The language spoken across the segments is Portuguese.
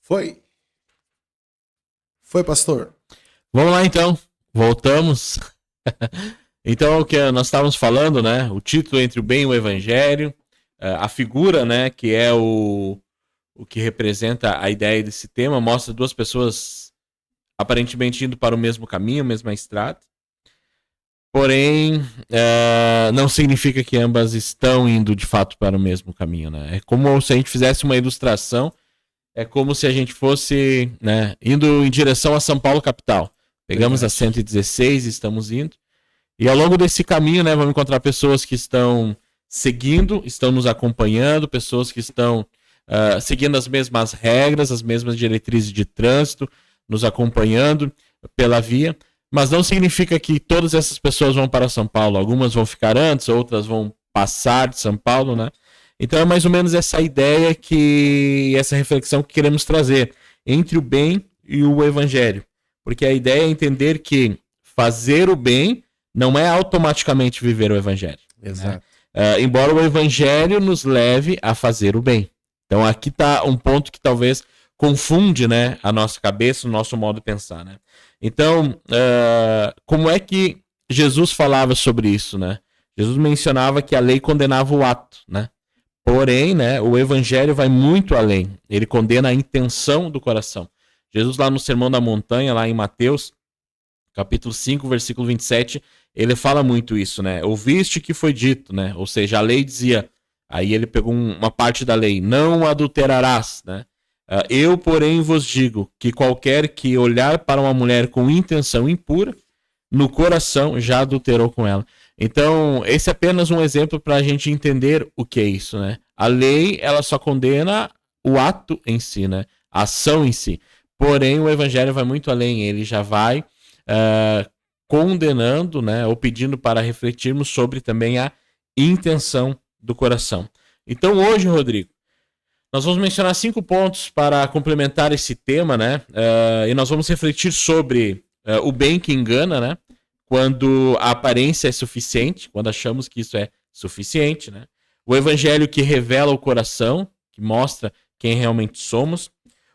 Foi. Foi, pastor. Vamos lá, então. Voltamos. Então, o que nós estávamos falando, né? O título Entre o Bem e o Evangelho. A figura, né? Que é o que representa a ideia desse tema. Mostra duas pessoas aparentemente indo para o mesmo caminho, a mesma estrada. Porém, não significa que ambas estão indo de fato para o mesmo caminho, né? É como se a gente fizesse uma ilustração. É como se a gente fosse, né, indo em direção a São Paulo, capital. Pegamos a 116 e estamos indo. E ao longo desse caminho, né, vamos encontrar pessoas que estão seguindo, estão nos acompanhando, pessoas que estão seguindo as mesmas regras, as mesmas diretrizes de trânsito, nos acompanhando pela via. Mas não significa que todas essas pessoas vão para São Paulo. Algumas vão ficar antes, outras vão passar de São Paulo, né? Então é mais ou menos essa ideia essa reflexão que queremos trazer entre o bem e o evangelho. Porque a ideia é entender que fazer o bem não é automaticamente viver o evangelho. Exato. Né? Embora o evangelho nos leve a fazer o bem. Então aqui está um ponto que talvez confunde, né, a nossa cabeça, o nosso modo de pensar. Né? Então, como é que Jesus falava sobre isso? Né? Jesus mencionava que a lei condenava o ato, né? Porém, né, o evangelho vai muito além. Ele condena a intenção do coração. Jesus lá no Sermão da Montanha, lá em Mateus, capítulo 5, versículo 27, ele fala muito isso, né? Ouviste que foi dito, né? Ou seja, a lei dizia, aí ele pegou uma parte da lei, não adulterarás, né? Eu, porém, vos digo que qualquer que olhar para uma mulher com intenção impura, no coração já adulterou com ela. Então, esse é apenas um exemplo para a gente entender o que é isso, né? A lei, ela só condena o ato em si, né? A ação em si. Porém, o evangelho vai muito além. Ele já vai condenando, né? Ou pedindo para refletirmos sobre também a intenção do coração. Então, hoje, Rodrigo, nós vamos mencionar 5 pontos para complementar esse tema, né? E nós vamos refletir sobre o bem que engana, né? Quando a aparência é suficiente, quando achamos que isso é suficiente, né? O evangelho que revela o coração, que mostra quem realmente somos.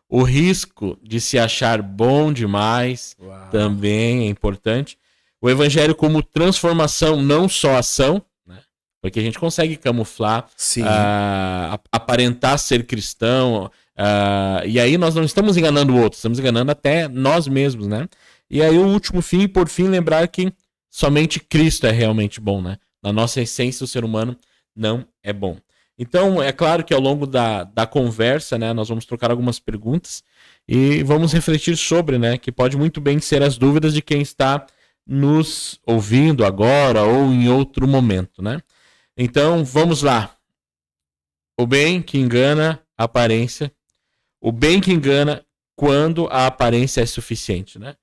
O risco de se achar bom demais, também é importante. O evangelho como transformação, não só ação, né? Porque a gente consegue camuflar, aparentar ser cristão, e aí nós não estamos enganando o outro, estamos enganando até nós mesmos, né? E aí o último fim, por fim, lembrar que somente Cristo é realmente bom, né? Na nossa essência, o ser humano não é bom. Então, é claro que ao longo da conversa, né, nós vamos trocar algumas perguntas e vamos refletir sobre, né, que pode muito bem ser as dúvidas de quem está nos ouvindo agora ou em outro momento, né? Então, vamos lá. O bem que engana a aparência. O bem que engana quando a aparência é suficiente, né?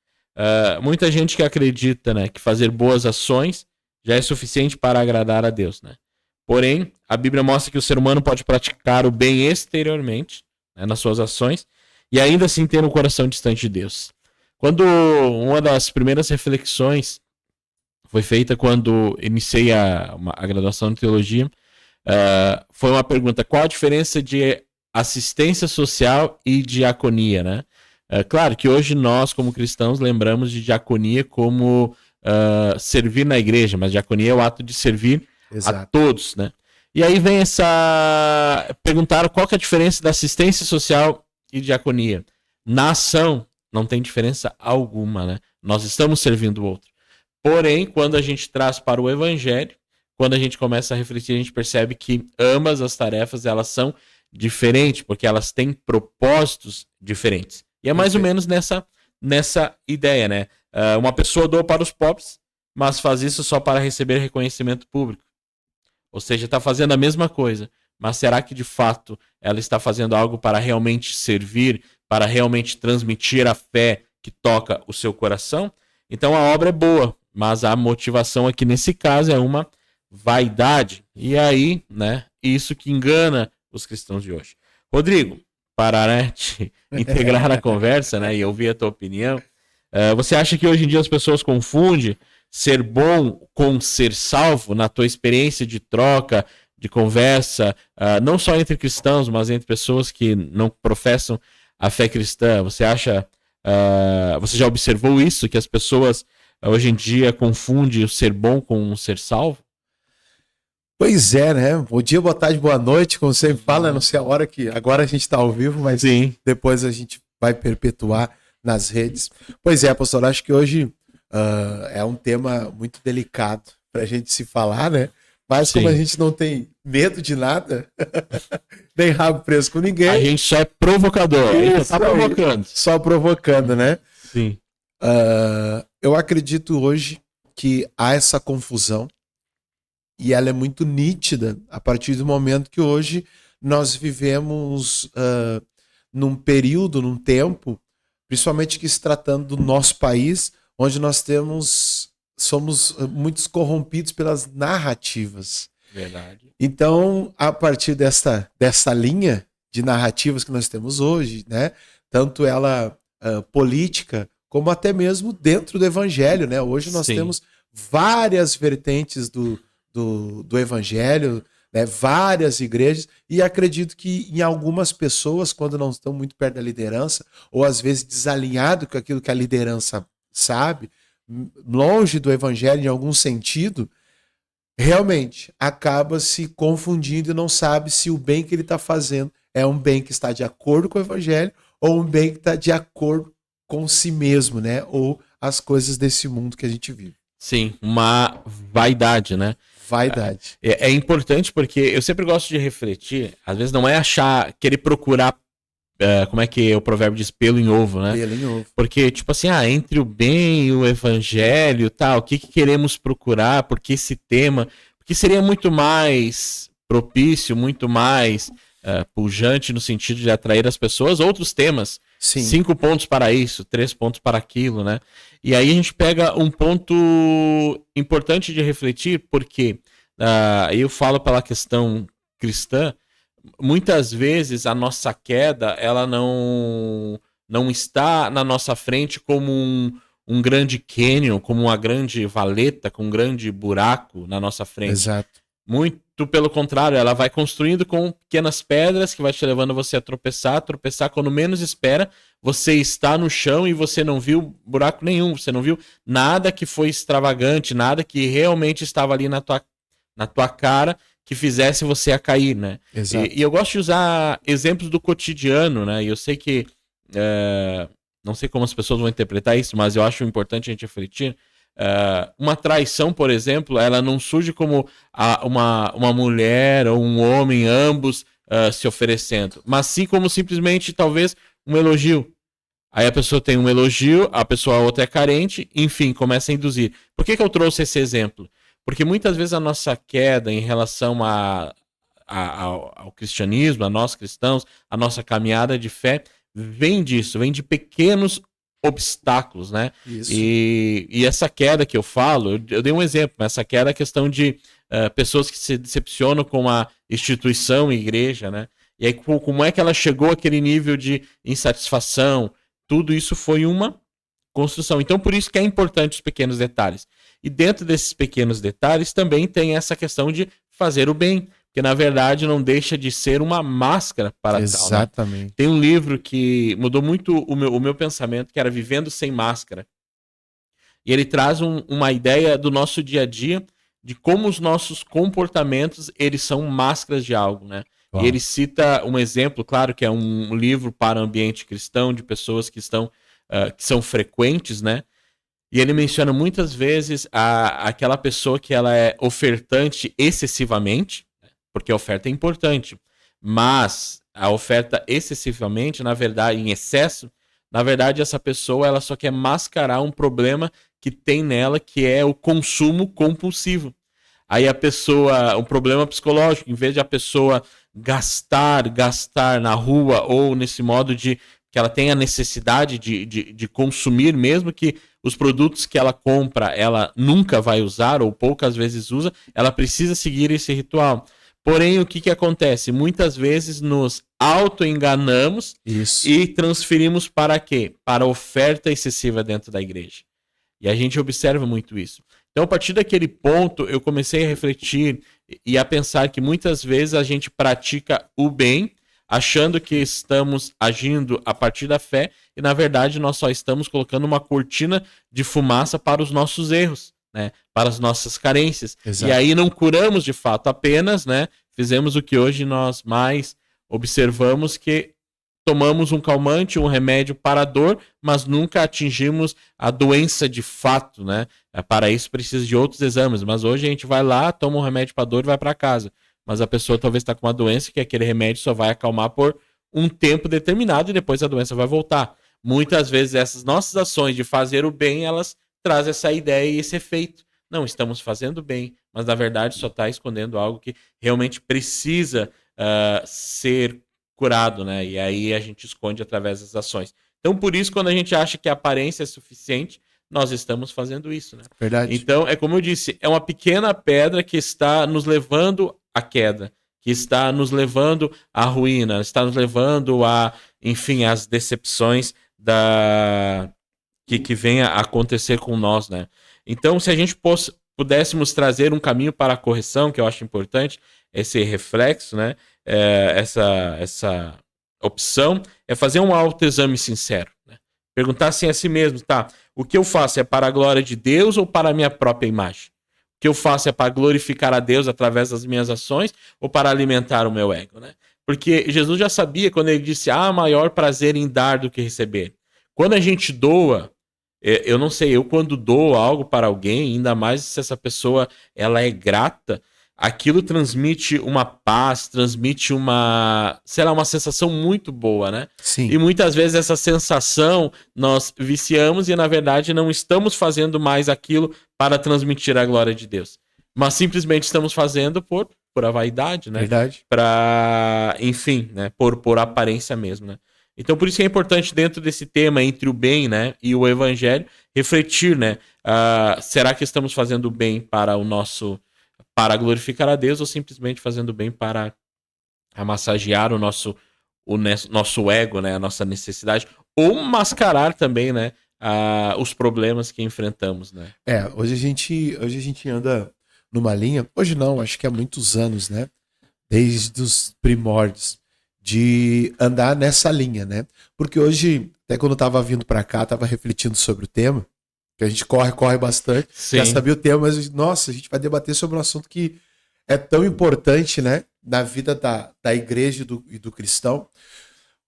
Muita gente que acredita, né, que fazer boas ações já é suficiente para agradar a Deus, né? Porém, a Bíblia mostra que o ser humano pode praticar o bem exteriormente, né, nas suas ações, e ainda assim ter um coração distante de Deus. Quando uma das primeiras reflexões foi feita quando iniciei a graduação em teologia, foi uma pergunta: qual a diferença de assistência social e diaconia, né? Claro que hoje nós, como cristãos, lembramos de diaconia como servir na igreja, mas diaconia é o ato de servir a todos, né? E aí vem perguntaram qual que é a diferença da assistência social e diaconia. Na ação, não tem diferença alguma, né? Nós estamos servindo o outro. Porém, quando a gente traz para o evangelho, quando a gente começa a refletir, a gente percebe que ambas as tarefas, elas são diferentes, porque elas têm propósitos diferentes. E é mais ou menos nessa ideia, né? Uma pessoa doa para os pobres, mas faz isso só para receber reconhecimento público. Ou seja, está fazendo a mesma coisa, mas será que de fato ela está fazendo algo para realmente servir, para realmente transmitir a fé que toca o seu coração? Então a obra é boa, mas a motivação aqui nesse caso é uma vaidade. E aí, né, isso que engana os cristãos de hoje. Rodrigo, para, né, te integrar na conversa, né, e ouvir a tua opinião, você acha que hoje em dia as pessoas confundem ser bom com ser salvo, na tua experiência de troca, de conversa, não só entre cristãos, mas entre pessoas que não professam a fé cristã? Você acha, você já observou isso, que as pessoas hoje em dia confundem o ser bom com o ser salvo? Pois é, né? Bom dia, boa tarde, boa noite, como você fala, não sei a hora que agora a gente está ao vivo, mas Sim. depois a gente vai perpetuar nas redes. Pois é, pastor, acho que hoje é um tema muito delicado para a gente se falar, né? Mas como a gente não tem medo de nada, nem rabo preso com ninguém. A gente só é provocador, a gente só tá provocando. Só provocando, né? Sim. Eu acredito hoje que há essa confusão e ela é muito nítida a partir do momento que hoje nós vivemos num período, num tempo, principalmente que se tratando do nosso país, onde nós somos muitos corrompidos pelas narrativas. Verdade. Então, a partir dessa linha de narrativas que nós temos hoje, né, tanto ela política, como até mesmo dentro do evangelho, né? Hoje nós temos várias vertentes do evangelho, né, várias igrejas, e acredito que em algumas pessoas, quando não estão muito perto da liderança, ou às vezes desalinhado com aquilo que a liderança sabe, longe do evangelho em algum sentido, realmente acaba se confundindo e não sabe se o bem que ele está fazendo é um bem que está de acordo com o evangelho ou um bem que está de acordo com si mesmo, né? Ou as coisas desse mundo que a gente vive. Sim, uma vaidade, né? Vaidade. É importante porque eu sempre gosto de refletir, às vezes não é querer procurar, como é que o provérbio diz, pelo em ovo, né? Pelo em ovo. Porque, tipo assim, entre o bem e o evangelho, tal, o que queremos procurar, porque esse tema, porque seria muito mais propício, muito mais pujante no sentido de atrair as pessoas, outros temas. Sim. 5 pontos para isso, 3 pontos para aquilo, né? E aí a gente pega um ponto importante de refletir, porque eu falo pela questão cristã, muitas vezes a nossa queda, ela não está na nossa frente como um grande cânion, como uma grande valeta, com um grande buraco na nossa frente. Exato. Muito pelo contrário, ela vai construindo com pequenas pedras que vai te levando você a tropeçar, quando menos espera, você está no chão e você não viu buraco nenhum, você não viu nada que foi extravagante, nada que realmente estava ali na tua cara que fizesse você a cair, né? Exato. E eu gosto de usar exemplos do cotidiano, né? E eu sei que não sei como as pessoas vão interpretar isso, mas eu acho importante a gente refletir. Uma traição, por exemplo, ela não surge como uma mulher ou um homem, ambos se oferecendo, mas sim como simplesmente, talvez, um elogio. Aí a pessoa tem um elogio, a outra é carente, enfim, começa a induzir. Por que eu trouxe esse exemplo? Porque muitas vezes a nossa queda em relação ao cristianismo, a nós cristãos, a nossa caminhada de fé, vem disso, vem de pequenos obstáculos, né? Isso. E essa queda que eu falo, eu dei um exemplo, mas essa queda é a questão de pessoas que se decepcionam com a instituição, a igreja, né? E aí como é que ela chegou àquele nível de insatisfação? Tudo isso foi uma construção. Então por isso que é importante os pequenos detalhes. E dentro desses pequenos detalhes também tem essa questão de fazer o bem, porque na verdade não deixa de ser uma máscara para Exatamente. tal, né? Tem um livro que mudou muito o meu pensamento, que era Vivendo Sem Máscara. E ele traz uma ideia do nosso dia a dia, de como os nossos comportamentos, eles são máscaras de algo, né? Uau. E ele cita um exemplo, claro que é um livro para o ambiente cristão, de pessoas que são frequentes, né? E ele menciona muitas vezes aquela pessoa que ela é ofertante excessivamente, porque a oferta é importante, mas a oferta excessivamente, na verdade, em excesso, na verdade essa pessoa ela só quer mascarar um problema que tem nela, que é o consumo compulsivo. Aí a pessoa, um problema psicológico, em vez de a pessoa gastar na rua ou nesse modo de que ela tem a necessidade de consumir, mesmo que os produtos que ela compra ela nunca vai usar ou poucas vezes usa, ela precisa seguir esse ritual. Porém, o que acontece? Muitas vezes nos auto-enganamos e transferimos para quê? Para a oferta excessiva dentro da igreja. E a gente observa muito isso. Então, a partir daquele ponto, eu comecei a refletir e a pensar que muitas vezes a gente pratica o bem, achando que estamos agindo a partir da fé e, na verdade, nós só estamos colocando uma cortina de fumaça para os nossos erros, né? Para as nossas carências. Exato. E aí não curamos de fato apenas, né? Fizemos o que hoje nós mais observamos, que tomamos um calmante, um remédio para a dor, mas nunca atingimos a doença de fato, né? Para isso precisa de outros exames, mas hoje a gente vai lá, toma um remédio para a dor e vai para casa. Mas a pessoa talvez está com uma doença que aquele remédio só vai acalmar por um tempo determinado e depois a doença vai voltar. Muitas vezes essas nossas ações de fazer o bem, elas trazem essa ideia e esse efeito. Não, estamos fazendo bem, mas na verdade só está escondendo algo que realmente precisa ser curado, né? E aí a gente esconde através das ações. Então, por isso, quando a gente acha que a aparência é suficiente, nós estamos fazendo isso, né? Verdade. Então, é como eu disse, é uma pequena pedra que está nos levando à queda, que está nos levando à ruína, está nos levando a, enfim, às decepções que venha a acontecer com nós, né? Então, se a gente pudéssemos trazer um caminho para a correção, que eu acho importante, esse reflexo, né? Essa opção é fazer um autoexame sincero, né? Perguntar assim a si mesmo, tá? O que eu faço é para a glória de Deus ou para a minha própria imagem? O que eu faço é para glorificar a Deus através das minhas ações ou para alimentar o meu ego, né? Porque Jesus já sabia quando ele disse, há maior prazer em dar do que receber. Quando a gente doa, eu não sei, eu quando dou algo para alguém, ainda mais se essa pessoa ela é grata, aquilo transmite uma paz, transmite uma, sei lá, uma sensação muito boa, né? Sim. E muitas vezes essa sensação nós viciamos e na verdade não estamos fazendo mais aquilo para transmitir a glória de Deus. Mas simplesmente estamos fazendo por a vaidade, né? Verdade. Para, enfim, né? Por aparência mesmo, né? Então por isso que é importante dentro desse tema entre o bem, né, e o evangelho, refletir, né? Será que estamos fazendo o bem para para glorificar a Deus ou simplesmente fazendo bem para massagear o nosso ego, né, a nossa necessidade, ou mascarar também, né, os problemas que enfrentamos, né? Hoje a gente anda numa linha, hoje não, acho que há muitos anos, né, desde os primórdios, de andar nessa linha, né? Porque hoje, até quando eu tava vindo para cá, tava refletindo sobre o tema, que a gente corre bastante, Sim. Já sabia o tema, mas, nossa, a gente vai debater sobre um assunto que é tão importante, né, na vida da igreja e do cristão,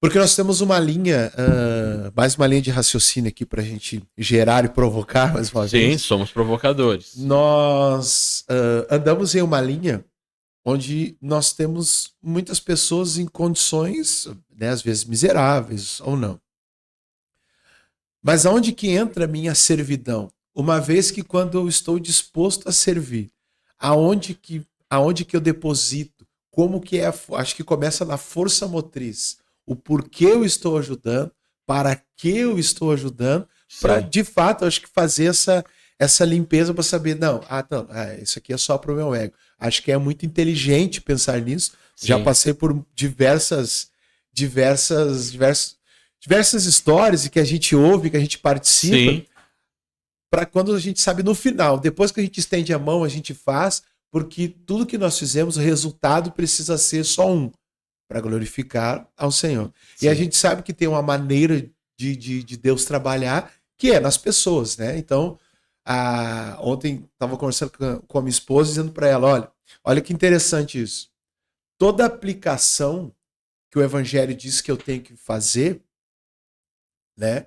porque nós temos uma linha, mais uma linha de raciocínio aqui pra gente gerar e provocar mais uma vez. Sim, somos provocadores. Nós andamos em uma linha onde nós temos muitas pessoas em condições, né, às vezes miseráveis ou não. Mas aonde que entra a minha servidão? Uma vez que quando eu estou disposto a servir, aonde que eu deposito? Como que é? Acho que começa na força motriz. O porquê eu estou ajudando, para que eu estou ajudando, para de fato, acho que fazer essa limpeza para saber, isso aqui é só para o meu ego. Acho que é muito inteligente pensar nisso. Sim. Já passei por diversas histórias e que a gente ouve, que a gente participa, para quando a gente sabe no final, depois que a gente estende a mão, a gente faz, porque tudo que nós fizemos, o resultado precisa ser só um, para glorificar ao Senhor. Sim. E a gente sabe que tem uma maneira de Deus trabalhar, que é nas pessoas, né? Então, ontem estava conversando com a minha esposa, dizendo para ela, olha que interessante isso. Toda aplicação que o Evangelho diz que eu tenho que fazer, né,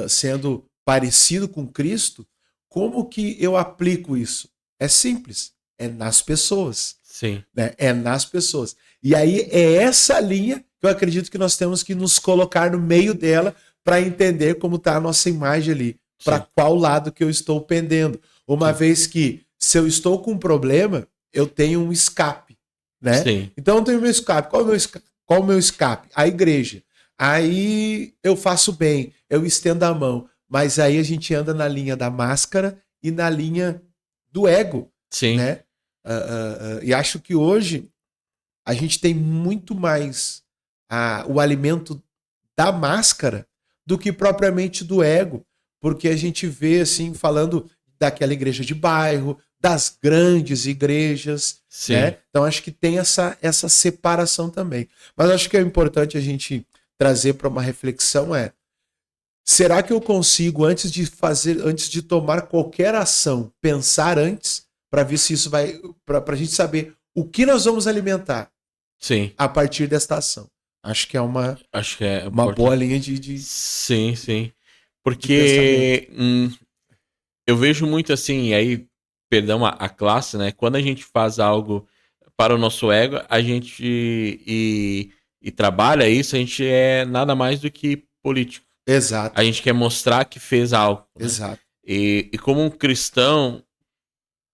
sendo parecido com Cristo, como que eu aplico isso? É simples, é nas pessoas. Sim. Né? É nas pessoas. E aí é essa linha que eu acredito que nós temos que nos colocar no meio dela para entender como está a nossa imagem ali, para qual lado que eu estou pendendo. Uma vez que, se eu estou com um problema, eu tenho um escape. Né? Sim. Então eu tenho meu escape. Qual é o meu escape? A igreja. Aí eu faço bem, eu estendo a mão, mas aí a gente anda na linha da máscara e na linha do ego. Sim. Né? E acho que hoje a gente tem muito mais o alimento da máscara do que propriamente do ego, porque a gente vê assim, falando daquela igreja de bairro, das grandes igrejas, Sim. né? Então acho que tem essa separação também. Mas acho que é importante a gente trazer para uma reflexão será que eu consigo, antes de tomar qualquer ação, pensar antes, para ver se isso vai, para a gente saber o que nós vamos alimentar Sim. a partir desta ação. Acho que é uma boa linha de Sim, sim. Porque eu vejo muito assim, aí, perdão, a classe, né? Quando a gente faz algo para o nosso ego, a gente e trabalha isso, a gente é nada mais do que político. Exato. A gente quer mostrar que fez algo. Né? Exato. E como um cristão,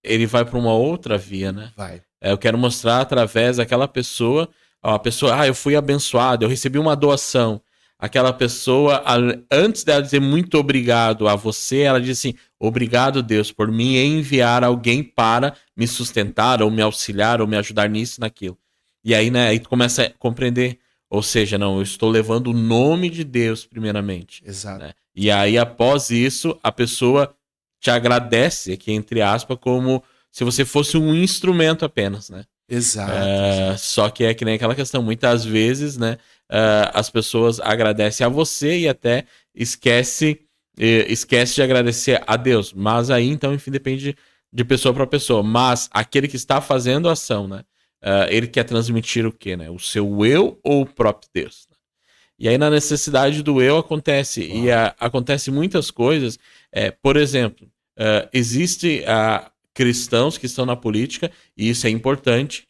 ele vai para uma outra via, né? Vai. Eu quero mostrar através daquela pessoa, a pessoa, eu fui abençoado, eu recebi uma doação. Aquela pessoa, antes dela dizer muito obrigado a você, ela diz assim, obrigado Deus por me enviar alguém para me sustentar, ou me auxiliar, ou me ajudar nisso e naquilo. E aí, né, aí tu começa a compreender, ou seja, não, eu estou levando o nome de Deus primeiramente. Exato. Né? E aí, após isso, a pessoa te agradece, aqui entre aspas, como se você fosse um instrumento apenas, né? Exato. Só que é que nem aquela questão, muitas vezes, né, as pessoas agradecem a você e até esquece de agradecer a Deus. Mas aí, então, enfim, depende de pessoa para pessoa. Mas aquele que está fazendo a ação, né, ele quer transmitir o quê, né? O seu eu ou o próprio Deus? E aí, na necessidade do eu, acontece. E acontece muitas coisas. Por exemplo, existe cristãos que estão na política, e isso é importante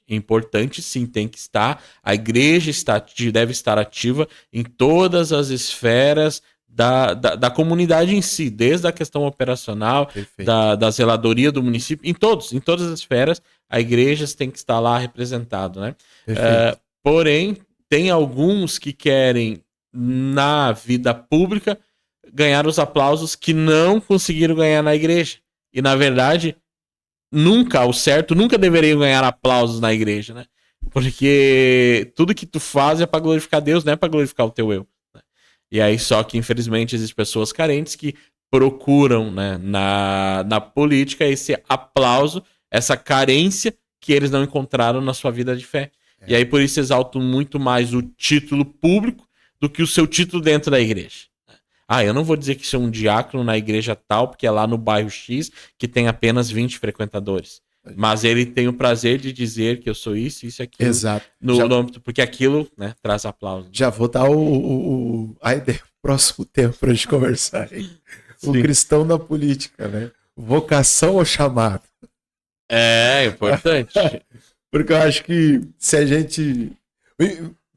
sim, tem que estar. A igreja deve estar ativa em todas as esferas da comunidade em si, desde a questão operacional, da zeladoria do município, em todas as esferas, a igreja tem que estar lá representado, né? Porém, tem alguns que querem, na vida pública, ganhar os aplausos que não conseguiram ganhar na igreja. E, na verdade, nunca deveriam ganhar aplausos na igreja, né? Porque tudo que tu faz é para glorificar Deus, não é para glorificar o teu eu. Né? E aí, só que, infelizmente, existem pessoas carentes que procuram, né, na política esse aplauso, essa carência que eles não encontraram na sua vida de fé. E aí, por isso, exaltam muito mais o título público do que o seu título dentro da igreja. Eu não vou dizer que sou um diácono na igreja tal, porque é lá no bairro X, que tem apenas 20 frequentadores. Mas ele tem o prazer de dizer que eu sou isso e aquilo. Exato. Porque aquilo, né, traz aplauso. Já vou dar a ideia, o próximo tempo para a gente conversar. O cristão na política, né? Vocação ou chamado? É importante. Porque eu acho que se a gente...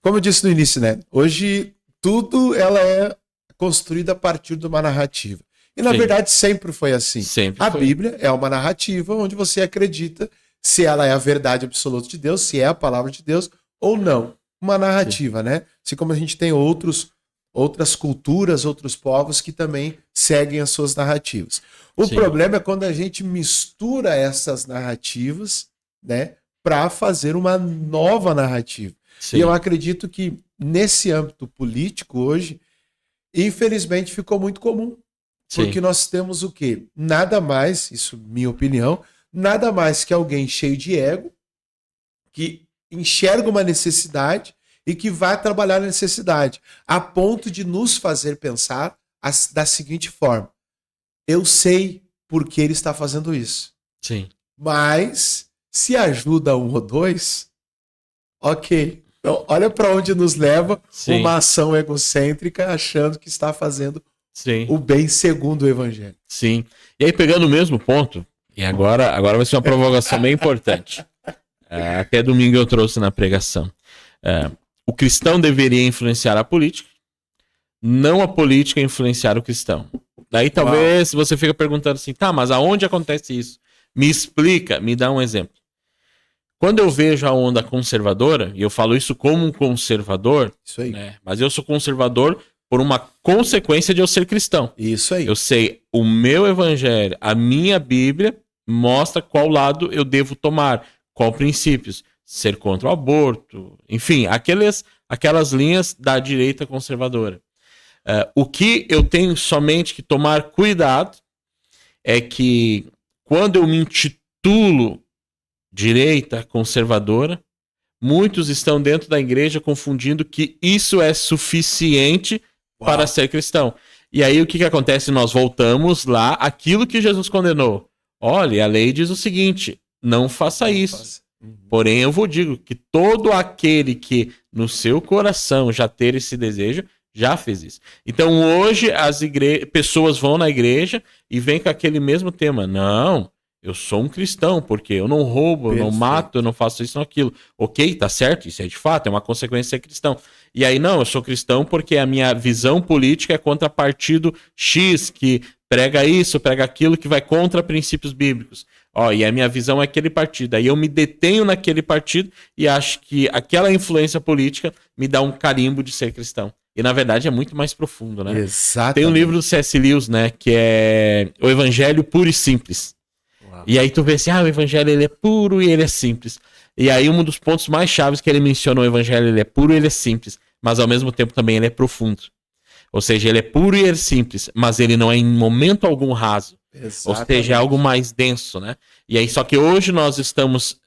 Como eu disse no início, né? Hoje tudo ela é construída a partir de uma narrativa. E na verdade sempre foi assim. A Bíblia é uma narrativa onde você acredita se ela é a verdade absoluta de Deus, se é a palavra de Deus ou não. Uma narrativa, né? Assim como a gente tem outras culturas, outros povos que também seguem as suas narrativas. O problema é quando a gente mistura essas narrativas, né, para fazer uma nova narrativa. E eu acredito que nesse âmbito político hoje, infelizmente ficou muito comum. Porque nós temos o quê? Nada mais, isso é minha opinião, nada mais que alguém cheio de ego, que enxerga uma necessidade e que vai trabalhar a necessidade, a ponto de nos fazer pensar da seguinte forma: eu sei por que ele está fazendo isso. Mas, se ajuda um ou dois, ok. Então, olha para onde nos leva uma ação egocêntrica achando que está fazendo o bem segundo o evangelho. Sim. E aí, pegando o mesmo ponto, e agora vai ser uma provocação bem importante. Até domingo eu trouxe na pregação. O cristão deveria influenciar a política, não a política influenciar o cristão. Daí talvez você fica perguntando assim, mas aonde acontece isso? Me explica, me dá um exemplo. Quando eu vejo a onda conservadora, e eu falo isso como um conservador, isso aí. Né, mas eu sou conservador por uma consequência de eu ser cristão. Isso aí. Eu sei, o meu evangelho, a minha Bíblia, mostra qual lado eu devo tomar, qual princípios. Ser contra o aborto, enfim, aquelas linhas da direita conservadora. O que eu tenho somente que tomar cuidado é que quando eu me rotulo direita, conservadora. Muitos estão dentro da igreja confundindo que isso é suficiente para ser cristão. E aí o que acontece? Nós voltamos lá àquilo que Jesus condenou. Olha, a lei diz o seguinte, não faça isso. Porém, eu vou digo que todo aquele que no seu coração já ter esse desejo, já fez isso. Então hoje as pessoas vão na igreja e vêm com aquele mesmo tema. Não, eu sou um cristão, porque eu não roubo, eu não mato, eu não faço isso ou aquilo. Ok, tá certo, isso é de fato, é uma consequência de ser cristão. E aí, não, eu sou cristão porque a minha visão política é contra partido X, que prega isso, prega aquilo, que vai contra princípios bíblicos. Ó, e a minha visão é aquele partido. Aí eu me detenho naquele partido e acho que aquela influência política me dá um carimbo de ser cristão. E na verdade é muito mais profundo, né? Exatamente. Tem um livro do C.S. Lewis, né, que é O Evangelho Puro e Simples. E aí tu vê assim, o evangelho ele é puro e ele é simples. E aí um dos pontos mais chaves que ele menciona, o evangelho ele é puro e ele é simples, mas ao mesmo tempo também ele é profundo. Ou seja, ele é puro e ele é simples, mas ele não é em momento algum raso. Exatamente. Ou seja, é algo mais denso, né? E aí só que hoje nós estamos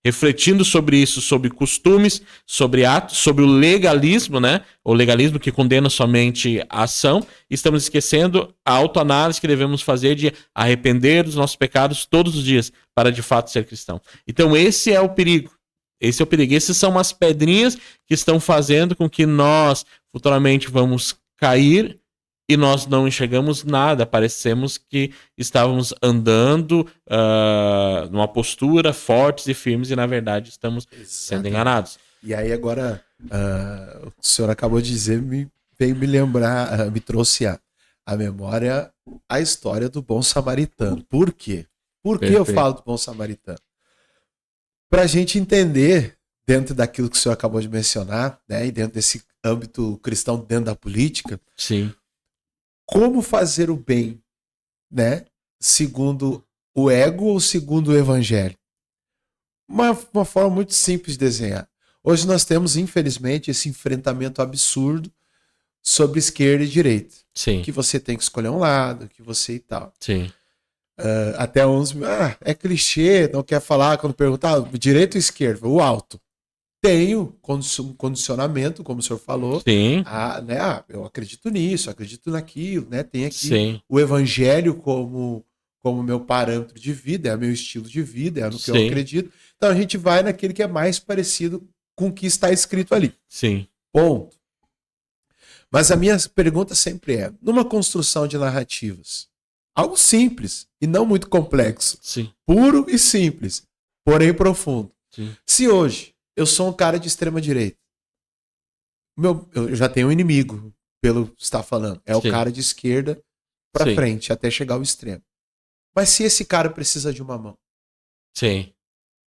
refletindo sobre isso, sobre costumes, sobre atos, sobre o legalismo, né? O legalismo que condena somente a ação. Estamos esquecendo a autoanálise que devemos fazer de arrepender dos nossos pecados todos os dias para de fato ser cristão. Então esse é o perigo. Esse é o perigo. Essas são as pedrinhas que estão fazendo com que nós futuramente vamos cair e nós não enxergamos nada, parecemos que estávamos andando numa postura fortes e firmes e na verdade estamos sendo enganados. E aí agora, o que o senhor acabou de dizer veio me lembrar, me trouxe a memória a história do bom samaritano. Por quê? Por que eu falo do bom samaritano? Para a gente entender, dentro daquilo que o senhor acabou de mencionar, né, e dentro desse âmbito cristão, dentro da política, sim, como fazer o bem, né? Segundo o ego ou segundo o evangelho? Uma forma muito simples de desenhar. Hoje nós temos, infelizmente, esse enfrentamento absurdo sobre esquerda e direita. sim. Que você tem que escolher um lado, que você e tal. Sim. Até uns... é clichê, não quer falar quando perguntar direita ou esquerda? O alto. Tenho um condicionamento, como o senhor falou. Sim. Né? Eu acredito nisso, acredito naquilo, né? Tem aqui Sim. o evangelho como meu parâmetro de vida, é meu estilo de vida, é no que eu acredito. Então a gente vai naquele que é mais parecido com o que está escrito ali. Sim. Ponto. Mas a minha pergunta sempre é, numa construção de narrativas, algo simples e não muito complexo. Sim. Puro e simples, porém profundo. Sim. Se hoje eu sou um cara de extrema direita, eu já tenho um inimigo, pelo que você está falando. É o cara de esquerda para frente, até chegar ao extremo. Mas se esse cara precisa de uma mão? Sim.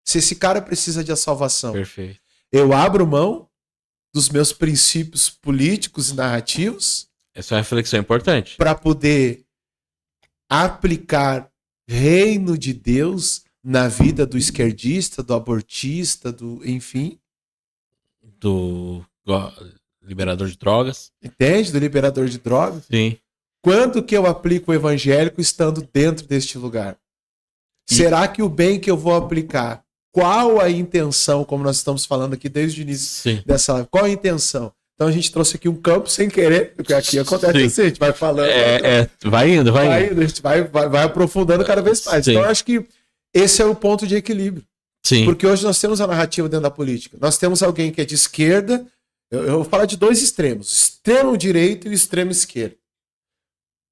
Se esse cara precisa de a salvação? Perfeito. Eu abro mão dos meus princípios políticos e narrativos? Essa é uma reflexão importante. Para poder aplicar reino de Deus na vida do esquerdista, do abortista, enfim. Do liberador de drogas. Entende? Do liberador de drogas. Sim. Quando que eu aplico o evangélico estando dentro deste lugar? Será que o bem que eu vou aplicar, qual a intenção, como nós estamos falando aqui desde o início dessa live, qual a intenção? Então a gente trouxe aqui um campo sem querer, porque aqui acontece assim, a gente vai falando. Vai indo. A gente vai aprofundando cada vez mais. Então eu acho que esse é o ponto de equilíbrio. Sim. Porque hoje nós temos a narrativa dentro da política. Nós temos alguém que é de esquerda, eu vou falar de dois extremos, extremo direito e extremo esquerdo.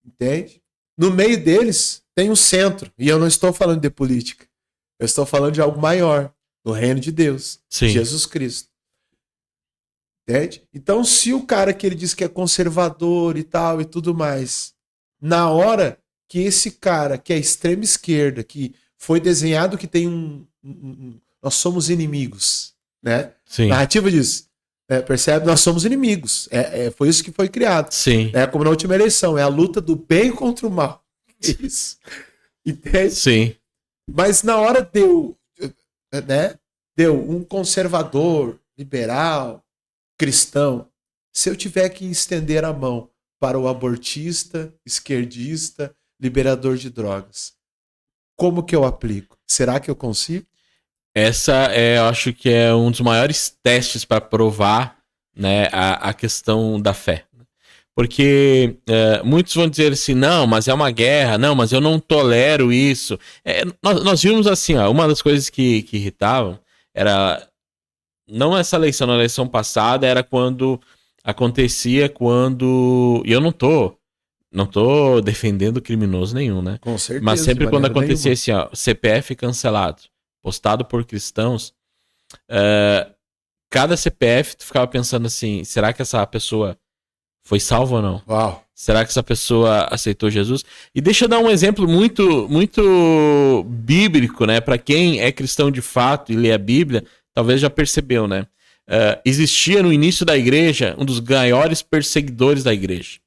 Entende? No meio deles tem um centro, e eu não estou falando de política. Eu estou falando de algo maior, do reino de Deus, Jesus Cristo. Entende? Então, se o cara que ele diz que é conservador e tal e tudo mais, na hora que esse cara que é extrema esquerda, que foi desenhado que tem nós somos inimigos, né? Sim. Narrativa diz, percebe? Nós somos inimigos. Foi isso que foi criado. Sim. Como na última eleição, é a luta do bem contra o mal. Isso. Entende? Sim. Mas na hora deu um conservador, liberal, cristão. Se eu tiver que estender a mão para o abortista, esquerdista, liberador de drogas, como que eu aplico? Será que eu consigo? Eu acho que é um dos maiores testes para provar, né, a questão da fé. Porque muitos vão dizer assim, não, mas é uma guerra, não, mas eu não tolero isso. Nós vimos assim, ó, uma das coisas que irritavam era, não essa eleição, na eleição passada, era quando acontecia e eu não tô defendendo criminoso nenhum, né? Com certeza. Mas sempre quando acontecia assim, ó, CPF cancelado, postado por cristãos, cada CPF tu ficava pensando assim, será que essa pessoa foi salva ou não? Uau. Será que essa pessoa aceitou Jesus? E deixa eu dar um exemplo muito, muito bíblico, né? Para quem é cristão de fato e lê a Bíblia, talvez já percebeu, né? Existia no início da igreja um dos maiores perseguidores da igreja.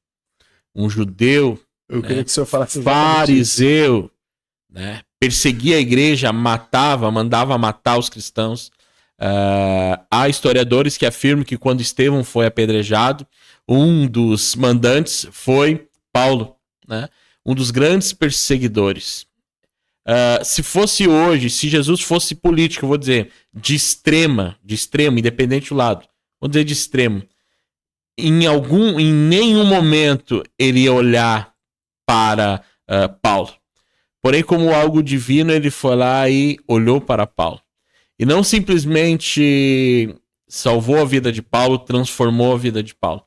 Um judeu, eu queria que o senhor falasse fariseu, né? Perseguia a igreja, mandava matar os cristãos. Há historiadores que afirmam que quando Estevão foi apedrejado, um dos mandantes foi Paulo, né? Um dos grandes perseguidores. Se fosse hoje, se Jesus fosse político, eu vou dizer, de extremo, independente do lado, vou dizer de extremo, em nenhum momento ele ia olhar para Paulo. Porém, como algo divino, ele foi lá e olhou para Paulo. E não simplesmente salvou a vida de Paulo, transformou a vida de Paulo.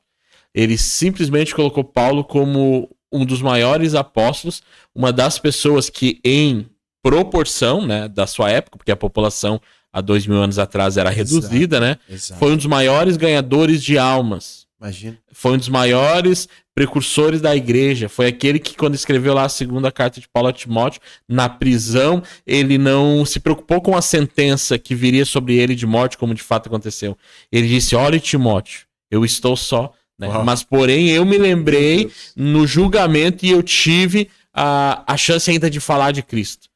Ele simplesmente colocou Paulo como um dos maiores apóstolos, uma das pessoas que, em proporção, né, da sua época, porque a população há 2000 anos atrás era reduzida, né? Exato. Foi um dos maiores ganhadores de almas. Imagina. Foi um dos maiores precursores da igreja. Foi aquele que, quando escreveu lá a segunda carta de Paulo a Timóteo, na prisão, ele não se preocupou com a sentença que viria sobre ele de morte, como de fato aconteceu. Ele disse, olha, Timóteo, eu estou só, né? Mas, porém, eu me lembrei no julgamento e eu tive a chance ainda de falar de Cristo.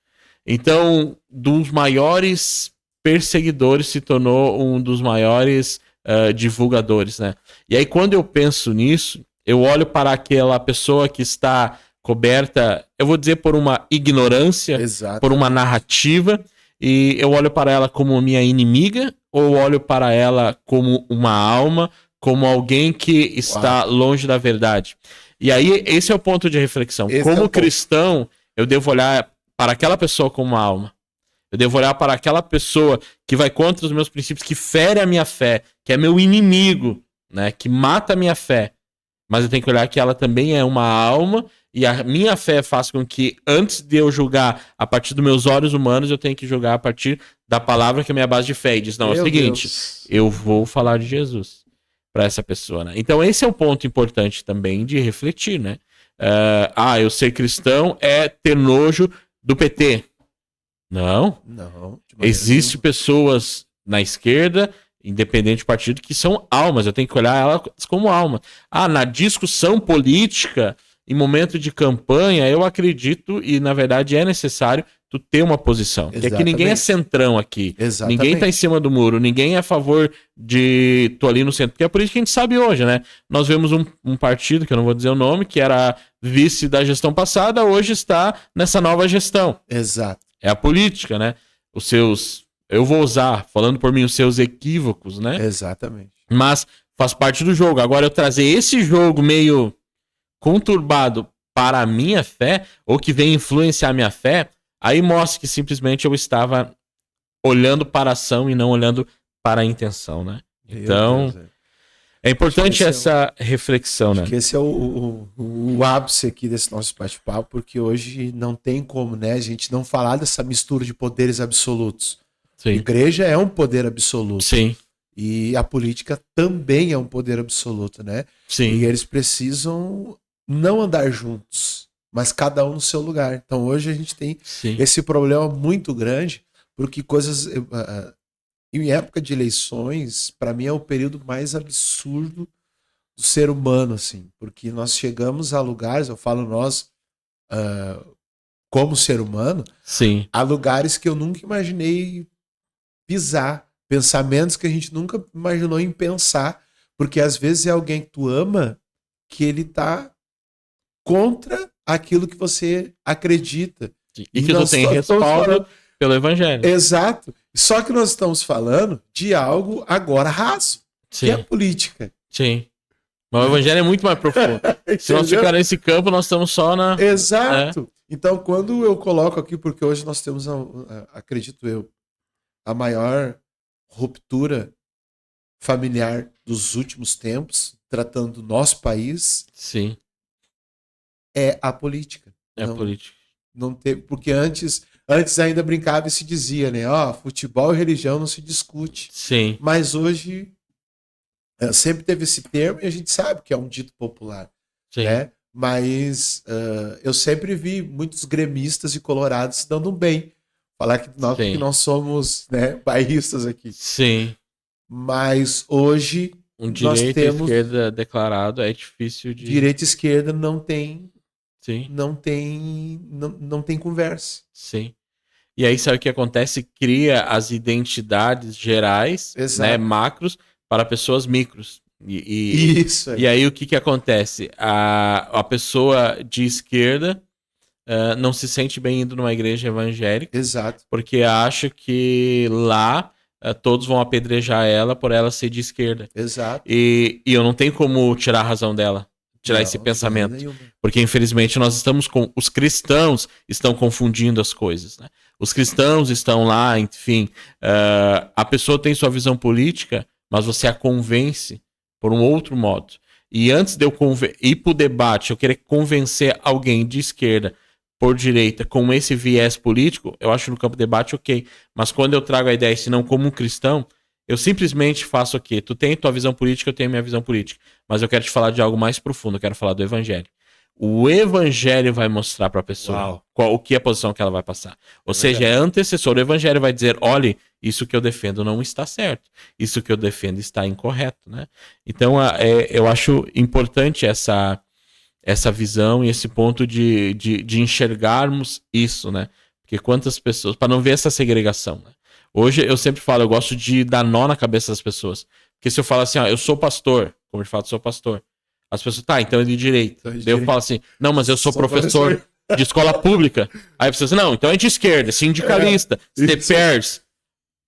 Então, dos maiores perseguidores, se tornou um dos maiores divulgadores, né? E aí, quando eu penso nisso, eu olho para aquela pessoa que está coberta, eu vou dizer, por uma ignorância, por uma narrativa, e eu olho para ela como minha inimiga, ou olho para ela como uma alma, como alguém que está longe da verdade. E aí, esse é o ponto de reflexão. Como cristão, eu devo olhar para aquela pessoa como uma alma. Eu devo olhar para aquela pessoa que vai contra os meus princípios, que fere a minha fé, que é meu inimigo, né, que mata a minha fé. Mas eu tenho que olhar que ela também é uma alma, e a minha fé faz com que, antes de eu julgar a partir dos meus olhos humanos, eu tenho que julgar a partir da palavra que é a minha base de fé. E diz, não, é o seguinte, eu vou falar de Jesus para essa pessoa, né? Então esse é um ponto importante também de refletir, né? Eu ser cristão é ter nojo do PT. Não. Existem pessoas na esquerda, independente do partido, que são almas. Eu tenho que olhar elas como alma. Na discussão política, em momento de campanha, eu acredito, e na verdade é necessário, tu ter uma posição. Porque aqui ninguém é centrão aqui. Exatamente. Ninguém tá em cima do muro. Ninguém é a favor de tu ali no centro. Porque é por isso que a gente sabe hoje, né? Nós vemos um partido, que eu não vou dizer o nome, que era vice da gestão passada, hoje está nessa nova gestão. Exato. É a política, né? Eu vou usar, falando por mim, os seus equívocos, né? Exatamente. Mas faz parte do jogo. Agora, eu trazer esse jogo meio conturbado para a minha fé, ou que vem influenciar a minha fé, aí mostra que simplesmente eu estava olhando para a ação e não olhando para a intenção, né? Então, é importante essa reflexão, né? Acho que esse é o ápice aqui desse nosso bate-papo, porque hoje não tem como, né, a gente não falar dessa mistura de poderes absolutos. Sim. A igreja é um poder absoluto. Sim. E a política também é um poder absoluto, né? Sim. E eles precisam não andar juntos, mas cada um no seu lugar. Então hoje a gente tem esse problema muito grande, porque coisas... Em época de eleições, para mim é o período mais absurdo do ser humano, assim, porque nós chegamos a lugares, eu falo nós como ser humano, a lugares que eu nunca imaginei pisar, pensamentos que a gente nunca imaginou em pensar, porque às vezes é alguém que tu ama que ele tá contra aquilo que você acredita. E que tu tem respaldo pelo evangelho. Exato. Só que nós estamos falando de algo agora raso, que é política. Sim. Mas o evangelho é muito mais profundo. Se nós ficar nesse campo, nós estamos só na... Exato. Então, quando eu coloco aqui, porque hoje nós temos, acredito eu, a maior ruptura familiar dos últimos tempos, tratando do nosso país, sim, é a política. É a política. Não teve, porque antes ainda brincava e se dizia, né? Futebol e religião não se discute. Sim. Mas hoje sempre teve esse termo e a gente sabe que é um dito popular. Sim. Né? Mas eu sempre vi muitos gremistas e colorados se dando bem. Falar que nós somos, né, bairristas aqui. Sim. Mas hoje direita e esquerda declarado é difícil de... Direita e esquerda não tem... Sim. Não tem conversa. Sim. E aí sabe o que acontece? Cria as identidades gerais, né, macros, para pessoas micros. Isso aí. E aí o que acontece? A pessoa de esquerda não se sente bem indo numa igreja evangélica. Exato. Porque acha que lá todos vão apedrejar ela por ela ser de esquerda. Exato. E eu não tenho como tirar a razão dela. Tirar esse pensamento. Porque, infelizmente, os cristãos estão confundindo as coisas. Né? Os cristãos estão lá, enfim. A pessoa tem sua visão política, mas você a convence por um outro modo. E antes de eu ir para o debate, eu querer convencer alguém de esquerda por direita com esse viés político, eu acho no campo de debate ok. Mas quando eu trago a ideia, se não como um cristão, eu simplesmente faço o quê? Tu tem tua visão política, eu tenho minha visão política. Mas eu quero te falar de algo mais profundo, eu quero falar do evangelho. O evangelho vai mostrar para a pessoa o que é a posição que ela vai passar. Ou seja, é antecessor. O evangelho vai dizer, olha, isso que eu defendo não está certo. Isso que eu defendo está incorreto. Né? Então, eu acho importante essa visão e esse ponto de enxergarmos isso. Né? Porque quantas pessoas... Para não ver essa segregação, né? Hoje eu sempre falo, eu gosto de dar nó na cabeça das pessoas. Porque se eu falo assim, eu sou pastor, como de fato sou pastor, as pessoas, então é de direita. Daí eu falo assim, não, mas eu sou professor de escola pública. Aí a pessoa assim, não, então é de esquerda, sindicalista, você perde.